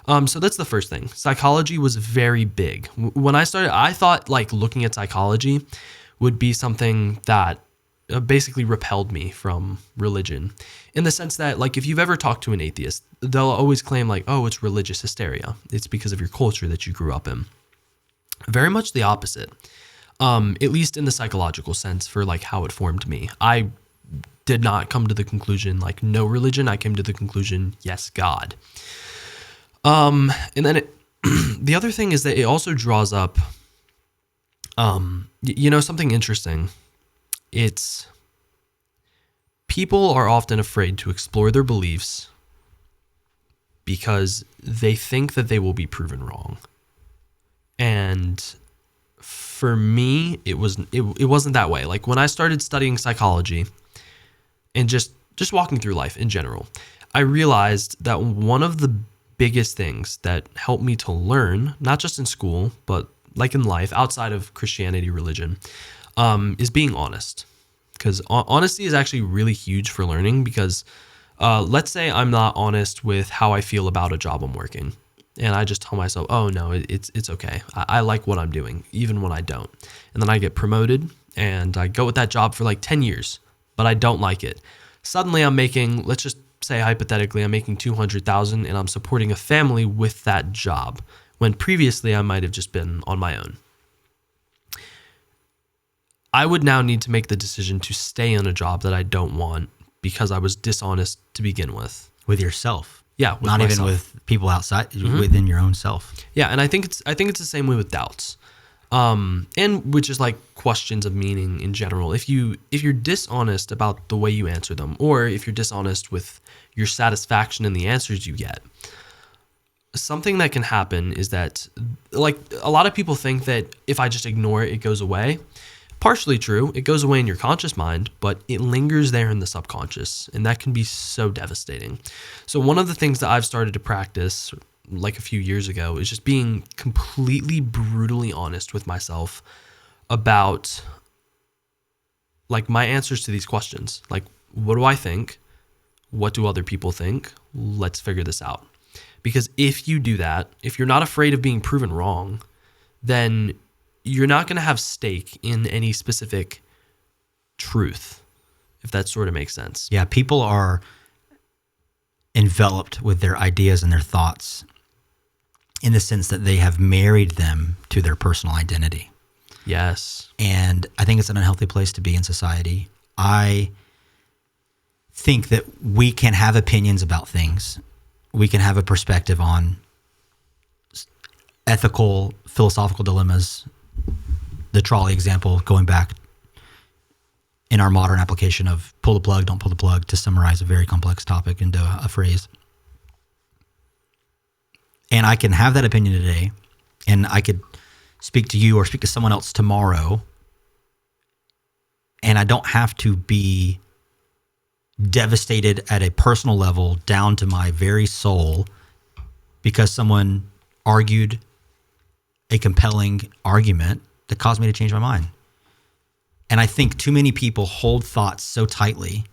So that's the first thing. Psychology was very big. When I started, I thought like looking at psychology would be something that basically repelled me from religion, in the sense that, like, if you've ever talked to an atheist, they'll always claim like, oh, it's religious hysteria. It's because of your culture that you grew up in. Very much the opposite, at least in the psychological sense for like how it formed me. I did not come to the conclusion like no religion. I came to the conclusion, yes, God. And then the other thing is that it also draws up, something interesting. It's people are often afraid to explore their beliefs because they think that they will be proven wrong. And for me, it wasn't that way. Like when I started studying psychology and just walking through life in general, I realized that one of the biggest things that helped me to learn, not just in school, but like in life, outside of Christianity, religion, is being honest. Because honesty is actually really huge for learning, because let's say I'm not honest with how I feel about a job I'm working. And I just tell myself, oh no, it's okay. I like what I'm doing, even when I don't. And then I get promoted and I go with that job for like 10 years, but I don't like it. Suddenly I'm making, let's just say hypothetically, I'm making $200,000 and I'm supporting a family with that job, when previously I might have just been on my own. I would now need to make the decision to stay in a job that I don't want because I was dishonest to begin with. With yourself. Yeah, with not myself. even with people outside, within your own self. Yeah, and I think it's the same way with doubts, and which is like questions of meaning in general. If you're dishonest about the way you answer them, or if you're dishonest with your satisfaction in the answers you get, something that can happen is that, like, a lot of people think that if I just ignore it, it goes away. Partially true, it goes away in your conscious mind, but it lingers there in the subconscious, and that can be so devastating. So one of the things that I've started to practice like a few years ago is just being completely brutally honest with myself about like my answers to these questions. Like, what do I think? What do other people think? Let's figure this out. Because if you do that, if you're not afraid of being proven wrong, then you're not going to have stake in any specific truth, if that sort of makes sense. Yeah, people are enveloped with their ideas and their thoughts in the sense that they have married them to their personal identity. Yes. And I think it's an unhealthy place to be in society. I think that we can have opinions about things. We can have a perspective on ethical, philosophical dilemmas. The trolley example, going back in our modern application of pull the plug, don't pull the plug, to summarize a very complex topic into a phrase. And I can have that opinion today, and I could speak to you or speak to someone else tomorrow, and I don't have to be devastated at a personal level down to my very soul because someone argued a compelling argument that caused me to change my mind. And I think too many people hold thoughts so tightly.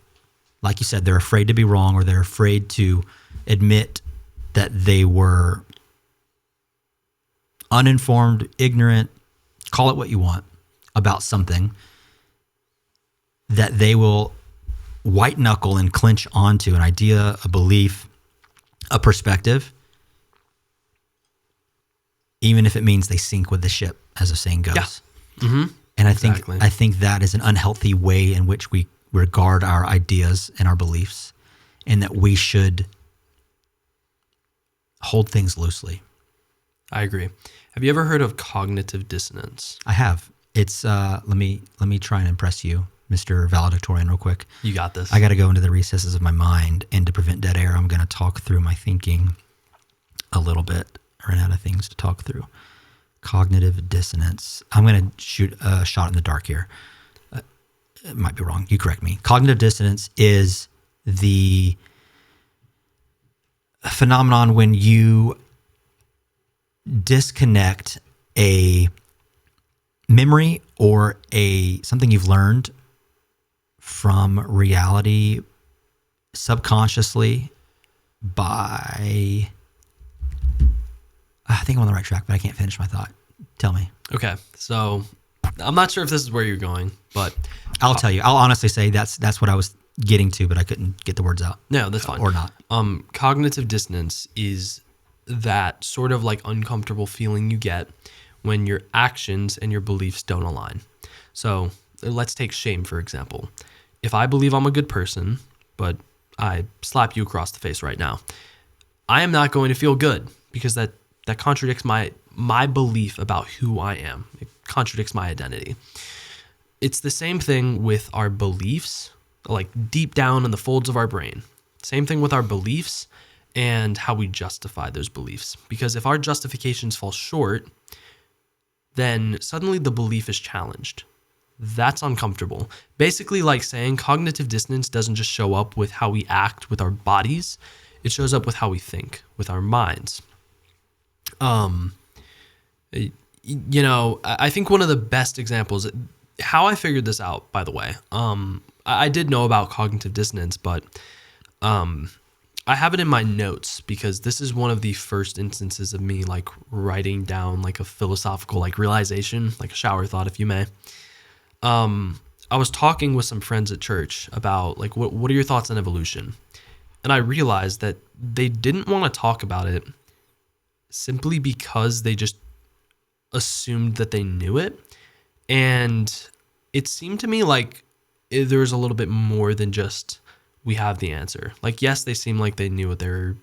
Like you said, they're afraid to be wrong, or they're afraid to admit that they were uninformed, ignorant, call it what you want, about something, that they will white knuckle and clinch onto an idea, a belief, a perspective, even if it means they sink with the ship, as the saying goes. Yeah. Mm-hmm. And Exactly. I think that is an unhealthy way in which we regard our ideas and our beliefs, and that we should hold things loosely. I agree. Have you ever heard of cognitive dissonance? I have. It's let me try and impress you, Mr. Valedictorian, real quick. You got this. I got to go into the recesses of my mind, and to prevent dead air, I'm going to talk through my thinking a little bit. I ran out of things to talk through. Cognitive dissonance. I'm going to shoot a shot in the dark here. It might be wrong. You correct me. Cognitive dissonance is the phenomenon when you disconnect a memory or something you've learned from reality subconsciously by... I think I'm on the right track, but I can't finish my thought. Tell me. Okay, so I'm not sure if this is where you're going, but I'll tell you. I'll honestly say that's what I was getting to, but I couldn't get the words out. No, that's fine. Or not. Cognitive dissonance is that sort of like uncomfortable feeling you get when your actions and your beliefs don't align. So let's take shame, for example. If I believe I'm a good person, but I slap you across the face right now, I am not going to feel good because that contradicts my belief about who I am. It contradicts my identity. It's the same thing with our beliefs, like deep down in the folds of our brain. Same thing with our beliefs and how we justify those beliefs. Because if our justifications fall short, then suddenly the belief is challenged. That's uncomfortable. Basically, like saying cognitive dissonance doesn't just show up with how we act with our bodies, it shows up with how we think, with our minds. I think one of the best examples, how I figured this out, by the way, I did know about cognitive dissonance, but I have it in my notes because this is one of the first instances of me like writing down like a philosophical like realization, like a shower thought, if you may. I was talking with some friends at church about like, what are your thoughts on evolution? And I realized that they didn't want to talk about it simply because they just assumed that they knew it. And it seemed to me like there was a little bit more than just, we have the answer. Like, yes, they seemed like they knew what they were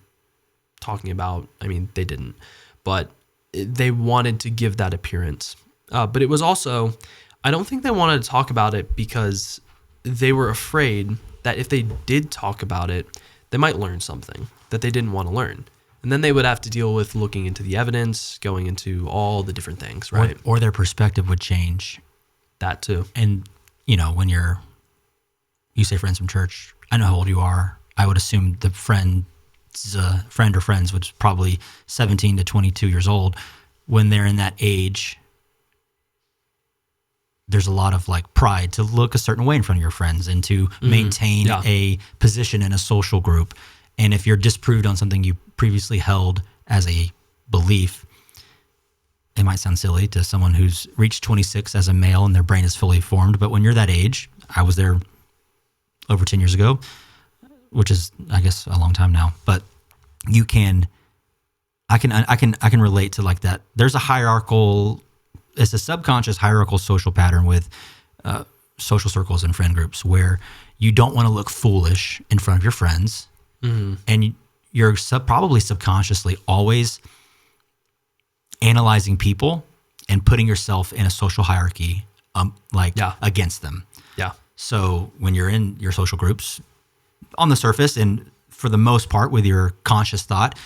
talking about. I mean, they didn't, but they wanted to give that appearance. But it was also, I don't think they wanted to talk about it because they were afraid that if they did talk about it, they might learn something that they didn't want to learn. And then they would have to deal with looking into the evidence, going into all the different things, right? Or their perspective would change. That too. And, when you say friends from church, I know how old you are. I would assume the friend or friends was probably 17 to 22 years old. When they're in that age, there's a lot of like pride to look a certain way in front of your friends and to maintain a position in a social group. And if you're disproved on something you previously held as a belief, it might sound silly to someone who's reached 26 as a male and their brain is fully formed. But when you're that age, I was there over 10 years ago, which is, I guess, a long time now, but I can relate to like that. There's it's a subconscious hierarchical social pattern with social circles and friend groups where you don't want to look foolish in front of your friends. Mm-hmm. And you're probably subconsciously always analyzing people and putting yourself in a social hierarchy, against them. Yeah. So when you're in your social groups, on the surface and for the most part with your conscious thought,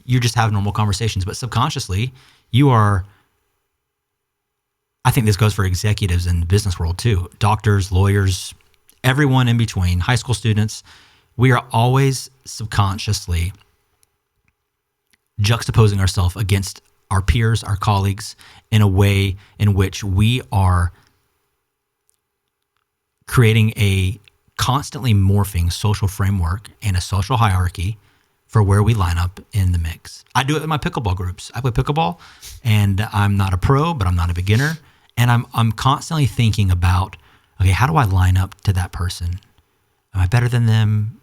you just have normal conversations, but subconsciously I think this goes for executives in the business world too, doctors, lawyers, everyone in between, high school students. We are always subconsciously juxtaposing ourselves against our peers, our colleagues, in a way in which we are creating a constantly morphing social framework and a social hierarchy for where we line up in the mix. I do it in my pickleball groups. I play pickleball, and I'm not a pro, but I'm not a beginner. And I'm constantly thinking about, okay, how do I line up to that person? Am I better than them,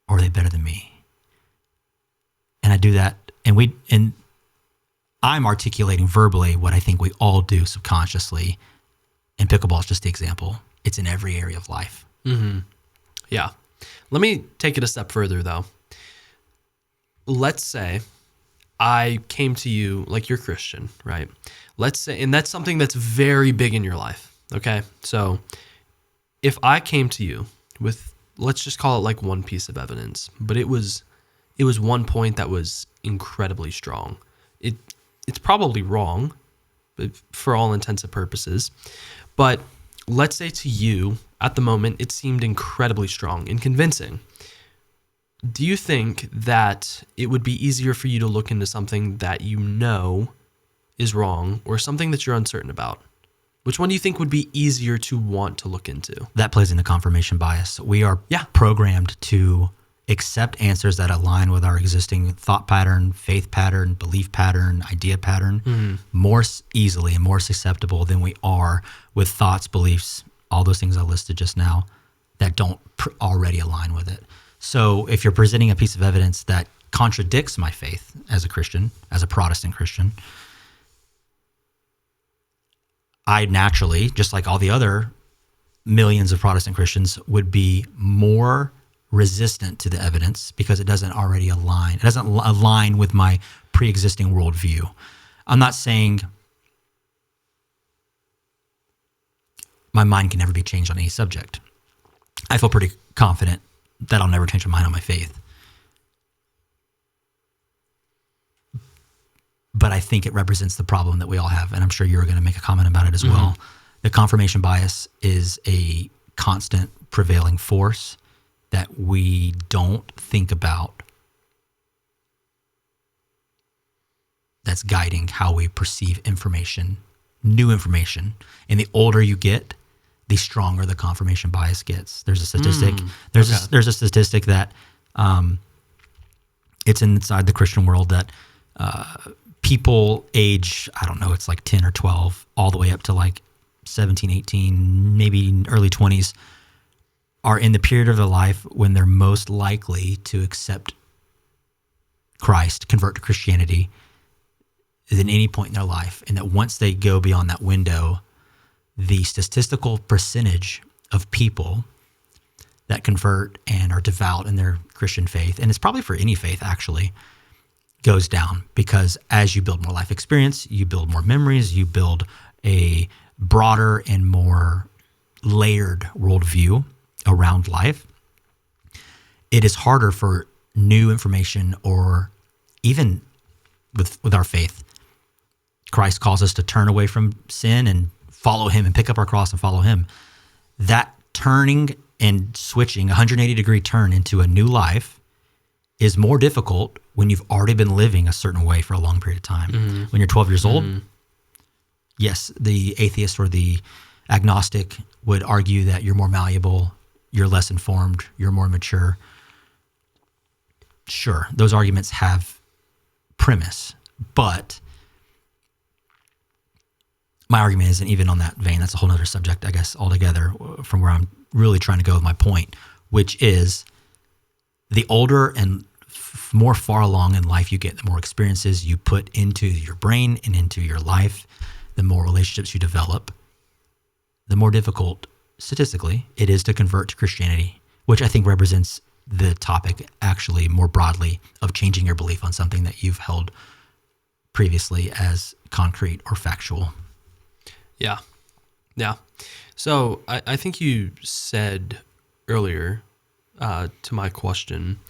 or are they better than me? And I do that, and I'm articulating verbally what I think we all do subconsciously. And pickleball is just the example. It's in every area of life. Mm-hmm. Yeah. Let me take it a step further, though. Let's say I came to you, like you're Christian, right? Let's say, and that's something that's very big in your life, okay? So if I came to you with, let's just call it like one piece of evidence, but it was one point that was incredibly strong. It's probably wrong, but for all intents and purposes, but let's say to you, at the moment, it seemed incredibly strong and convincing. Do you think that it would be easier for you to look into something that you know is wrong or something that you're uncertain about? Which one do you think would be easier to want to look into? That plays into confirmation bias. We are programmed to accept answers that align with our existing thought pattern, faith pattern, belief pattern, idea pattern more easily and more susceptible than we are with thoughts, beliefs, all those things I listed just now that don't already align with it. So if you're presenting a piece of evidence that contradicts my faith as a Christian, as a Protestant Christian, I naturally, just like all the other millions of Protestant Christians, would be more resistant to the evidence because it doesn't already align. It doesn't align with my pre-existing worldview. I'm not saying my mind can never be changed on any subject. I feel pretty confident that I'll never change my mind on my faith. But I think it represents the problem that we all have, and I'm sure you're going to make a comment about it as well. The confirmation bias is a constant prevailing force that we don't think about, that's guiding how we perceive information, new information. And the older you get, the stronger the confirmation bias gets. There's a statistic. There's a statistic that it's inside the Christian world that people age, I don't know, it's like 10 or 12, all the way up to like 17, 18, maybe early 20s, are in the period of their life when they're most likely to accept Christ, convert to Christianity, than any point in their life. And that once they go beyond that window, the statistical percentage of people that convert and are devout in their Christian faith, and it's probably for any faith actually, goes down, because as you build more life experience, you build more memories, you build a broader and more layered worldview around life. It is harder for new information, or even with our faith. Christ calls us to turn away from sin and follow him and pick up our cross and follow him. That turning and switching, 180-degree turn into a new life, is more difficult when you've already been living a certain way for a long period of time. When you're 12 years old, yes, the atheist or the agnostic would argue that you're more malleable, you're less informed, you're more mature. Sure, those arguments have premise, but my argument isn't even on that vein. That's a whole other subject, I guess, altogether, from where I'm really trying to go with my point, which is the older and more far along in life you get, the more experiences you put into your brain and into your life, the more relationships you develop, the more difficult statistically it is to convert to Christianity, which I think represents the topic actually more broadly of changing your belief on something that you've held previously as concrete or factual. Yeah. Yeah. So I think you said earlier to my question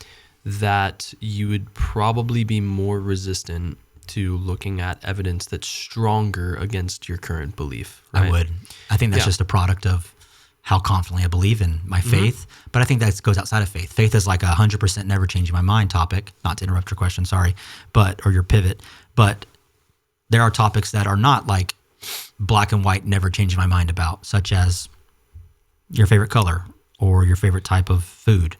that you would probably be more resistant to looking at evidence that's stronger against your current belief, right? I would. I think that's just a product of how confidently I believe in my faith. But I think that goes outside of faith. Faith is like 100% never changing my mind topic, not to interrupt your question, sorry, or your pivot. But there are topics that are not like black and white, never changing my mind about, such as your favorite color or your favorite type of food.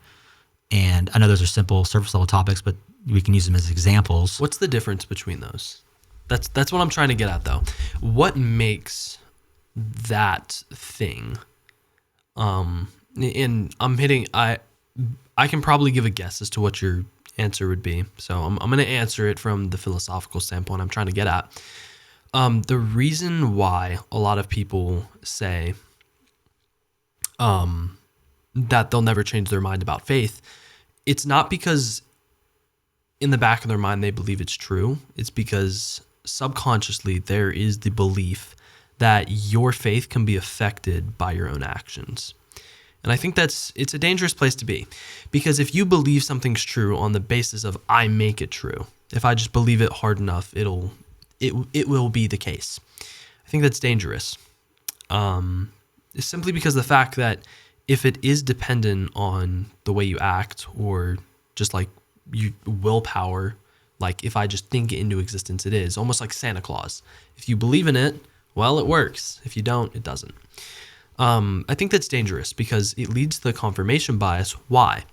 And I know those are simple surface level topics, but we can use them as examples. What's the difference between those? That's what I'm trying to get at, though. What makes that thing? And I'm hitting. I can probably give a guess as to what your answer would be. So I'm going to answer it from the philosophical standpoint I'm trying to get at. The reason why a lot of people say that they'll never change their mind about faith, it's not because in the back of their mind they believe it's true. It's because subconsciously there is the belief that your faith can be affected by your own actions. And I think it's a dangerous place to be, because if you believe something's true on the basis of I make it true, if I just believe it hard enough, it will be the case. I think that's dangerous. It's simply because of the fact that if it is dependent on the way you act, or just like you willpower, like if I just think it into existence, it is almost like Santa Claus. If you believe in it, well, it works. If you don't, it doesn't. I think that's dangerous because it leads to the confirmation bias. Why?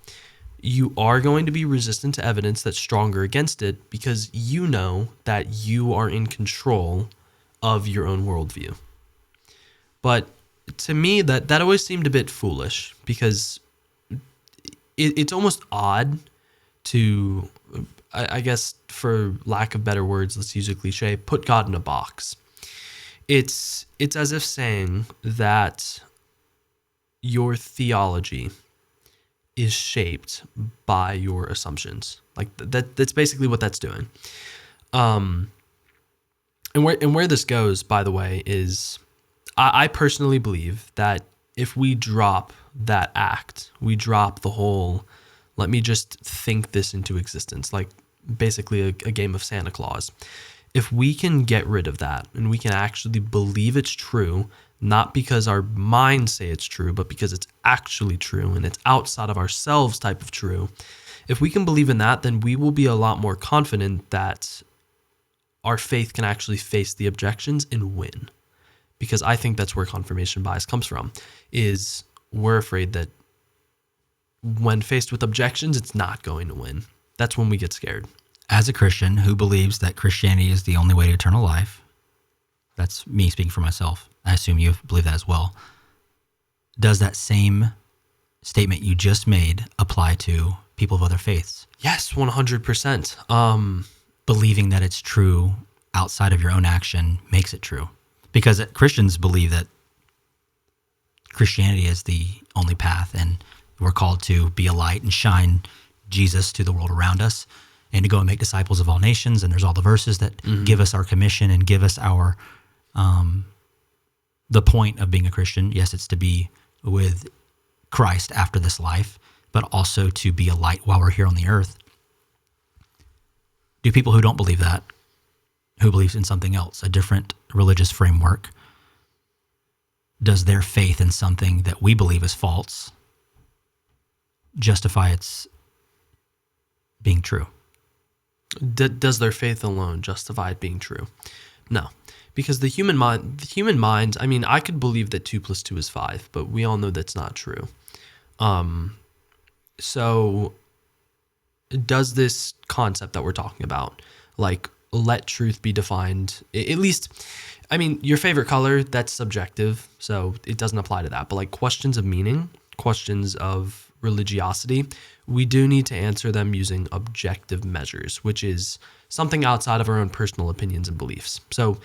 You are going to be resistant to evidence that's stronger against it because you know that you are in control of your own worldview. But to me, that always seemed a bit foolish, because it's almost odd to, I guess for lack of better words, let's use a cliche, put God in a box. It's as if saying that your theology is shaped by your assumptions. Like that's basically what that's doing. And where this goes, by the way, is I personally believe that if we drop that act, we drop the whole, let me just think this into existence, like basically a game of Santa Claus. If we can get rid of that and we can actually believe it's true, not because our minds say it's true, but because it's actually true and it's outside of ourselves type of true, if we can believe in that, then we will be a lot more confident that our faith can actually face the objections and win. Because I think that's where confirmation bias comes from, is we're afraid that when faced with objections, it's not going to win. That's when we get scared. As a Christian who believes that Christianity is the only way to eternal life, that's me speaking for myself. I assume you believe that as well. Does that same statement you just made apply to people of other faiths? Yes, 100%. Believing that it's true outside of your own action makes it true. Because Christians believe that Christianity is the only path, and we're called to be a light and shine Jesus to the world around us, and to go and make disciples of all nations. And there's all the verses that give us our commission and give us our the point of being a Christian. Yes, it's to be with Christ after this life, but also to be a light while we're here on the earth. Do people who don't believe that, who believes in something else, a different religious framework, does their faith in something that we believe is false justify its being true? Does their faith alone justify it being true? No, because the human mind, I mean, I could believe that 2 + 2 is 5, but we all know that's not true. So does this concept that we're talking about, like let truth be defined, at least, I mean, your favorite color, that's subjective, so it doesn't apply to that, but like questions of meaning, questions of religiosity, we do need to answer them using objective measures, which is something outside of our own personal opinions and beliefs. So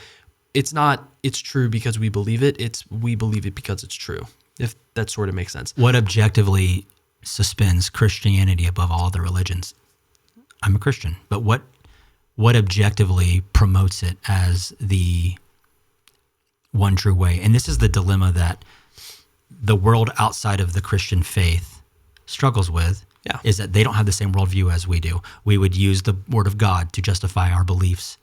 it's not, it's true because we believe it. It's, we believe it because it's true, if that sort of makes sense. What objectively suspends Christianity above all other religions? I'm a Christian, but what objectively promotes it as the one true way? And this is the dilemma that the world outside of the Christian faith struggles with, is that they don't have the same worldview as we do. We would use the Word of God to justify our beliefs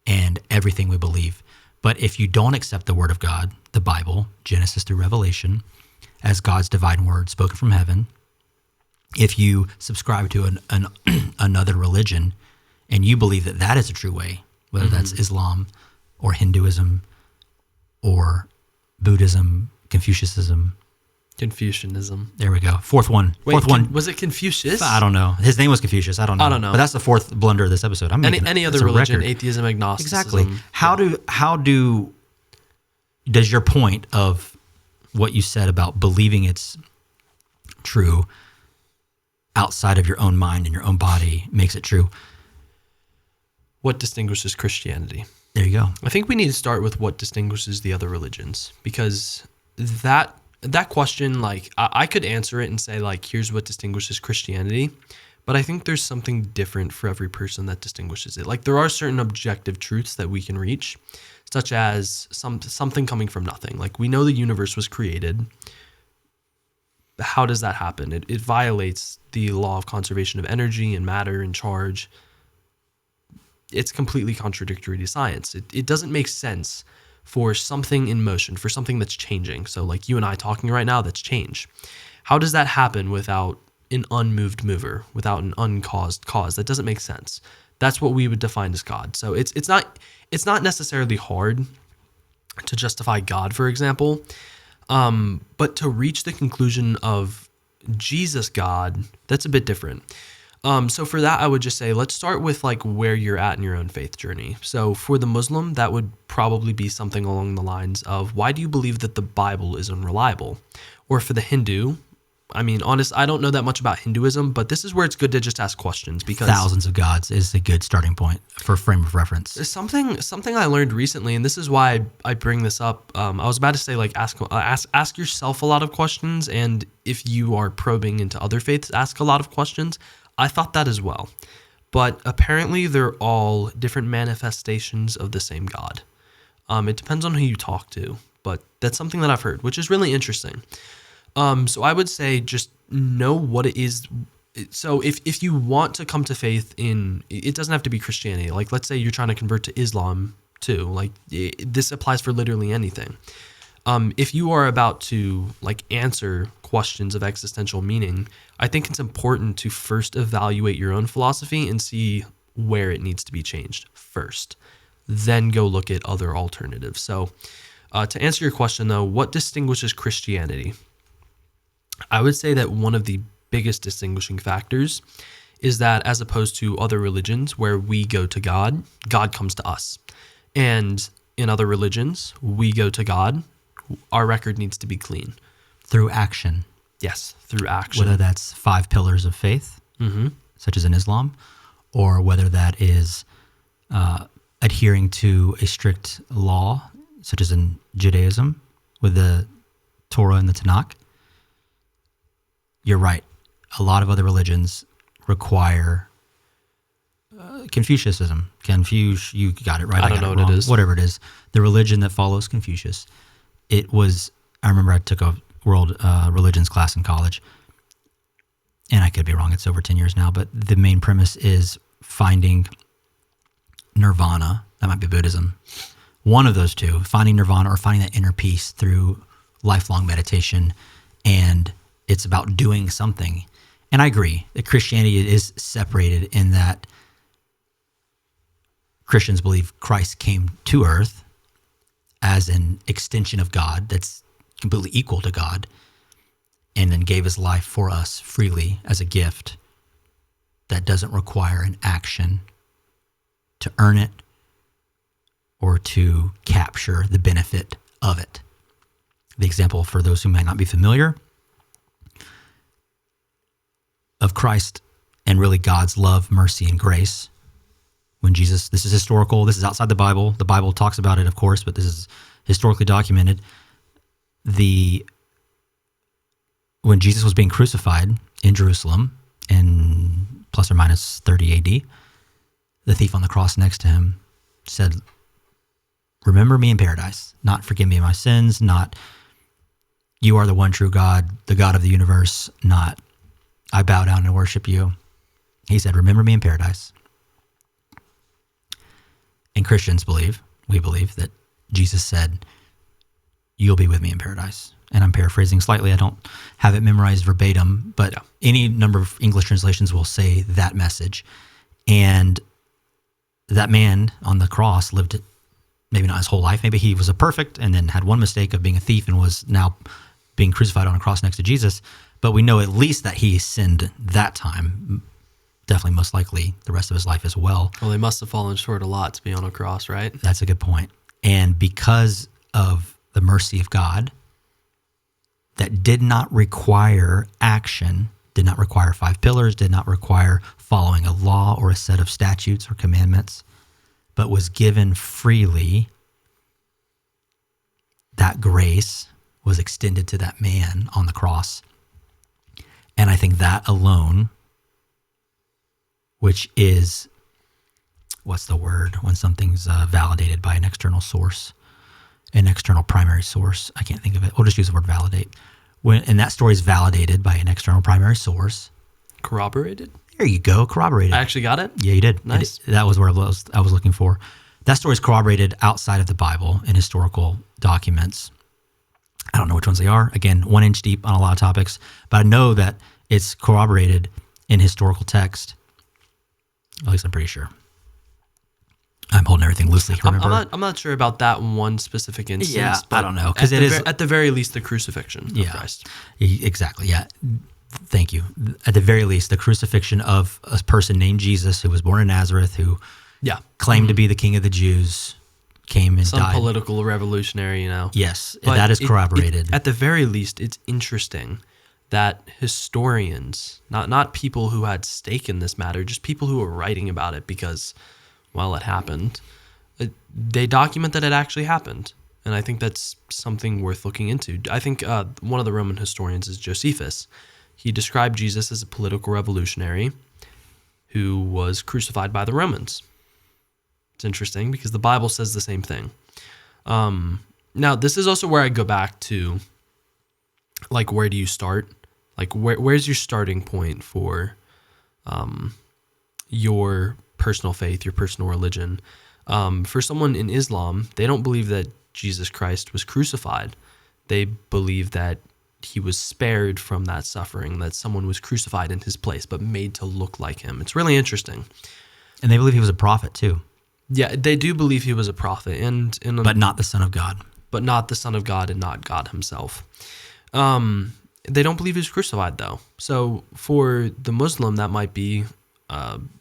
and everything we believe. But if you don't accept the Word of God, the Bible, Genesis through Revelation, as God's divine word spoken from heaven, if you subscribe to another religion and you believe that that is a true way, whether that's Islam or Hinduism or Buddhism, Confucianism. There we go. Fourth one. Was it Confucius? I don't know. His name was Confucius. I don't know. But that's the fourth blunder of this episode. Any other religion, atheism, agnosticism. Exactly. Does your point of what you said about believing it's true outside of your own mind and your own body makes it true? What distinguishes Christianity? There you go. I think we need to start with what distinguishes the other religions, because that question, like, I could answer it and say, like, here's what distinguishes Christianity, but I think there's something different for every person that distinguishes it. Like, there are certain objective truths that we can reach, such as something coming from nothing. Like, we know the universe was created. How does that happen? It violates the law of conservation of energy and matter and charge. It's completely contradictory to science. It doesn't make sense for something in motion, for something that's changing. So like you and I talking right now, that's change. How does that happen without an unmoved mover, without an uncaused cause? That doesn't make sense. That's what we would define as God. So it's not necessarily hard to justify God, for example, but to reach the conclusion of Jesus God, that's a bit different. So for that, I would just say, let's start with like where you're at in your own faith journey. So for the Muslim, that would probably be something along the lines of, why do you believe that the Bible is unreliable? Or for the Hindu, I mean, I don't know that much about Hinduism, but this is where it's good to just ask questions, because thousands of gods is a good starting point for frame of reference. Something I learned recently, and this is why I bring this up. I was about to say, like, ask yourself a lot of questions, and if you are probing into other faiths, ask a lot of questions. I thought that as well, but apparently they're all different manifestations of the same God. It depends on who you talk to, but that's something that I've heard, which is really interesting. So I would say just know what it is. So if you want to come to faith in, it doesn't have to be Christianity. Like, let's say you're trying to convert to Islam too. Like, this applies for literally anything. If you are about to like answer questions of existential meaning, I think it's important to first evaluate your own philosophy and see where it needs to be changed first. Then go look at other alternatives. So to answer your question though, what distinguishes Christianity? I would say that one of the biggest distinguishing factors is that, as opposed to other religions where we go to God, God comes to us. And in other religions, we go to God, our record needs to be clean. Through action. Yes, through action. Whether that's 5 pillars of faith, such as in Islam, or whether that is adhering to a strict law, such as in Judaism, with the Torah and the Tanakh. You're right. A lot of other religions require Confucianism. You got it right. I don't know what it is. Whatever it is. The religion that follows Confucius. I remember I took a world religions class in college, and I could be wrong, it's over 10 years now, but the main premise is finding nirvana. That might be Buddhism. One of those two, finding nirvana or finding that inner peace through lifelong meditation, and it's about doing something. And I agree that Christianity is separated in that Christians believe Christ came to earth as an extension of God that's completely equal to God, and then gave his life for us freely as a gift that doesn't require an action to earn it or to capture the benefit of it. The example, for those who may not be familiar, of Christ and really God's love, mercy, and grace. When Jesus, this is historical, this is outside the Bible. The Bible talks about it, of course, but this is historically documented. When Jesus was being crucified in Jerusalem in plus or minus 30 AD, the thief on the cross next to him said, remember me in paradise, not forgive me of my sins, not you are the one true God, the God of the universe, not I bow down and worship you. He said, remember me in paradise. And Christians we believe that Jesus said, you'll be with me in paradise. And I'm paraphrasing slightly. I don't have it memorized verbatim, but any number of English translations will say that message. And that man on the cross lived maybe not his whole life. Maybe he was a perfect and then had one mistake of being a thief and was now being crucified on a cross next to Jesus. But we know at least that he sinned that time, definitely most likely the rest of his life as well. Well, they must have fallen short a lot to be on a cross, right? That's a good point. And because of the mercy of God, that did not require action, did not require 5 pillars, did not require following a law or a set of statutes or commandments, but was given freely, that grace was extended to that man on the cross. And I think that alone, which is, what's the word when something's validated by an external source, an external primary source? I can't think of it. We'll just use the word validate. And that story is validated by an external primary source. Corroborated? There you go, corroborated. I actually got it? Yeah, you did. Nice. That was where I was looking for. That story is corroborated outside of the Bible in historical documents. I don't know which ones they are. Again, 1 inch deep on a lot of topics, but I know that it's corroborated in historical text. At least I'm pretty sure. I'm holding everything loosely. Remember? I'm not sure about that one specific instance. Yeah, but I don't know, because it is at the very least the crucifixion of Christ. Exactly. Yeah. Thank you. At the very least, the crucifixion of a person named Jesus, who was born in Nazareth, who claimed to be the King of the Jews, came and died. Some political revolutionary, Yes, but that is corroborated. At the very least, it's interesting that historians, not people who had stake in this matter, just people who were writing about it because, well, it happened, they document that it actually happened. And I think that's something worth looking into. I think one of the Roman historians is Josephus. He described Jesus as a political revolutionary who was crucified by the Romans. It's interesting because the Bible says the same thing. Now, this is also where I go back to, like, where do you start? Like, where's your starting point for your personal faith, your personal religion? For someone in Islam, they don't believe that Jesus Christ was crucified. They believe that he was spared from that suffering, that someone was crucified in his place, but made to look like him. It's really interesting. And they believe he was a prophet too. Yeah, they do believe he was a prophet, but not the Son of God. But not the Son of God and not God himself. They don't believe he was crucified, though. So for the Muslim, that might be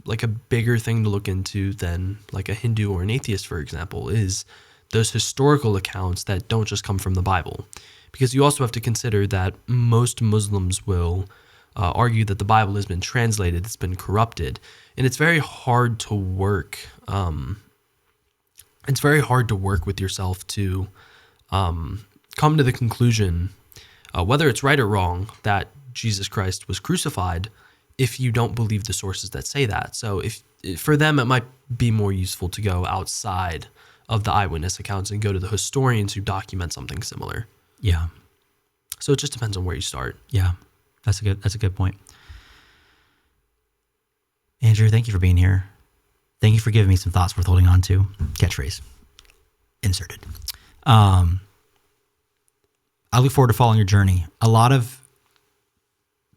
like a bigger thing to look into than like a Hindu or an atheist, for example, is those historical accounts that don't just come from the Bible. Because you also have to consider that most Muslims will argue that the Bible has been translated, it's been corrupted, and it's very hard to work. It's very hard to work with yourself to come to the conclusion, whether it's right or wrong, that Jesus Christ was crucified, if you don't believe the sources that say that. So if for them, it might be more useful to go outside of the eyewitness accounts and go to the historians who document something similar. Yeah. So it just depends on where you start. Yeah, that's a good point. Andrew, thank you for being here. Thank you for giving me some thoughts worth holding on to. Catchphrase inserted. I look forward to following your journey. A lot of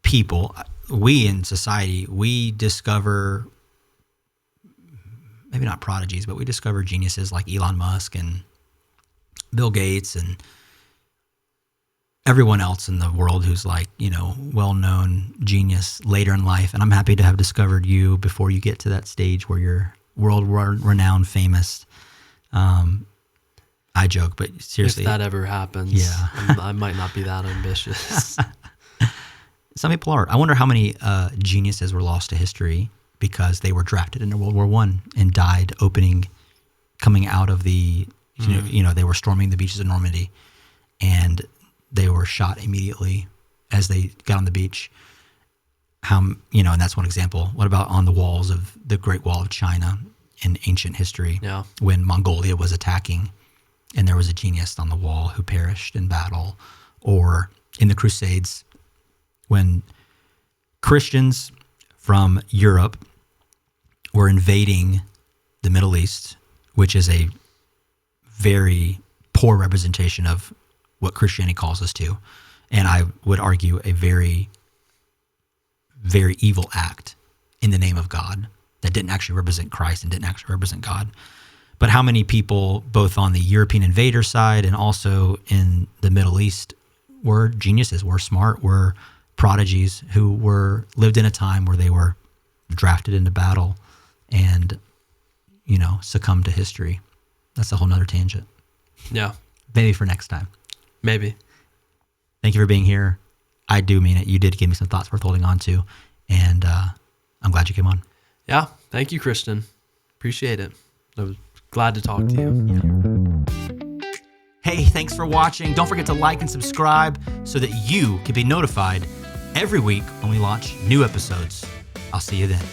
people, we in society, we discover, maybe not prodigies, but we discover geniuses like Elon Musk and Bill Gates and everyone else in the world who's like, well-known genius later in life. And I'm happy to have discovered you before you get to that stage where you're world-renowned, famous. I joke, but seriously. If that ever happens, I might not be that ambitious. Some people are. I wonder how many geniuses were lost to history because they were drafted into World War I and died coming out of the, they were storming the beaches of Normandy, and they were shot immediately as they got on the beach. And that's one example. What about on the walls of the Great Wall of China in ancient history? Yeah. When Mongolia was attacking and there was a genius on the wall who perished in battle, or in the Crusades when Christians from Europe were invading the Middle East, which is a very poor representation of what Christianity calls us to. And I would argue a very, very evil act in the name of God that didn't actually represent Christ and didn't actually represent God. But how many people, both on the European invader side and also in the Middle East, were geniuses, were smart, were prodigies who lived in a time where they were drafted into battle and, succumbed to history. That's a whole nother tangent. Yeah. Maybe for next time. Maybe. Thank you for being here. I do mean it. You did give me some thoughts worth holding on to, and I'm glad you came on. Yeah. Thank you, Christian. Appreciate it. I was glad to talk to you. Hey, thanks for watching. Don't forget to like and subscribe so that you can be notified every week when we launch new episodes. I'll see you then.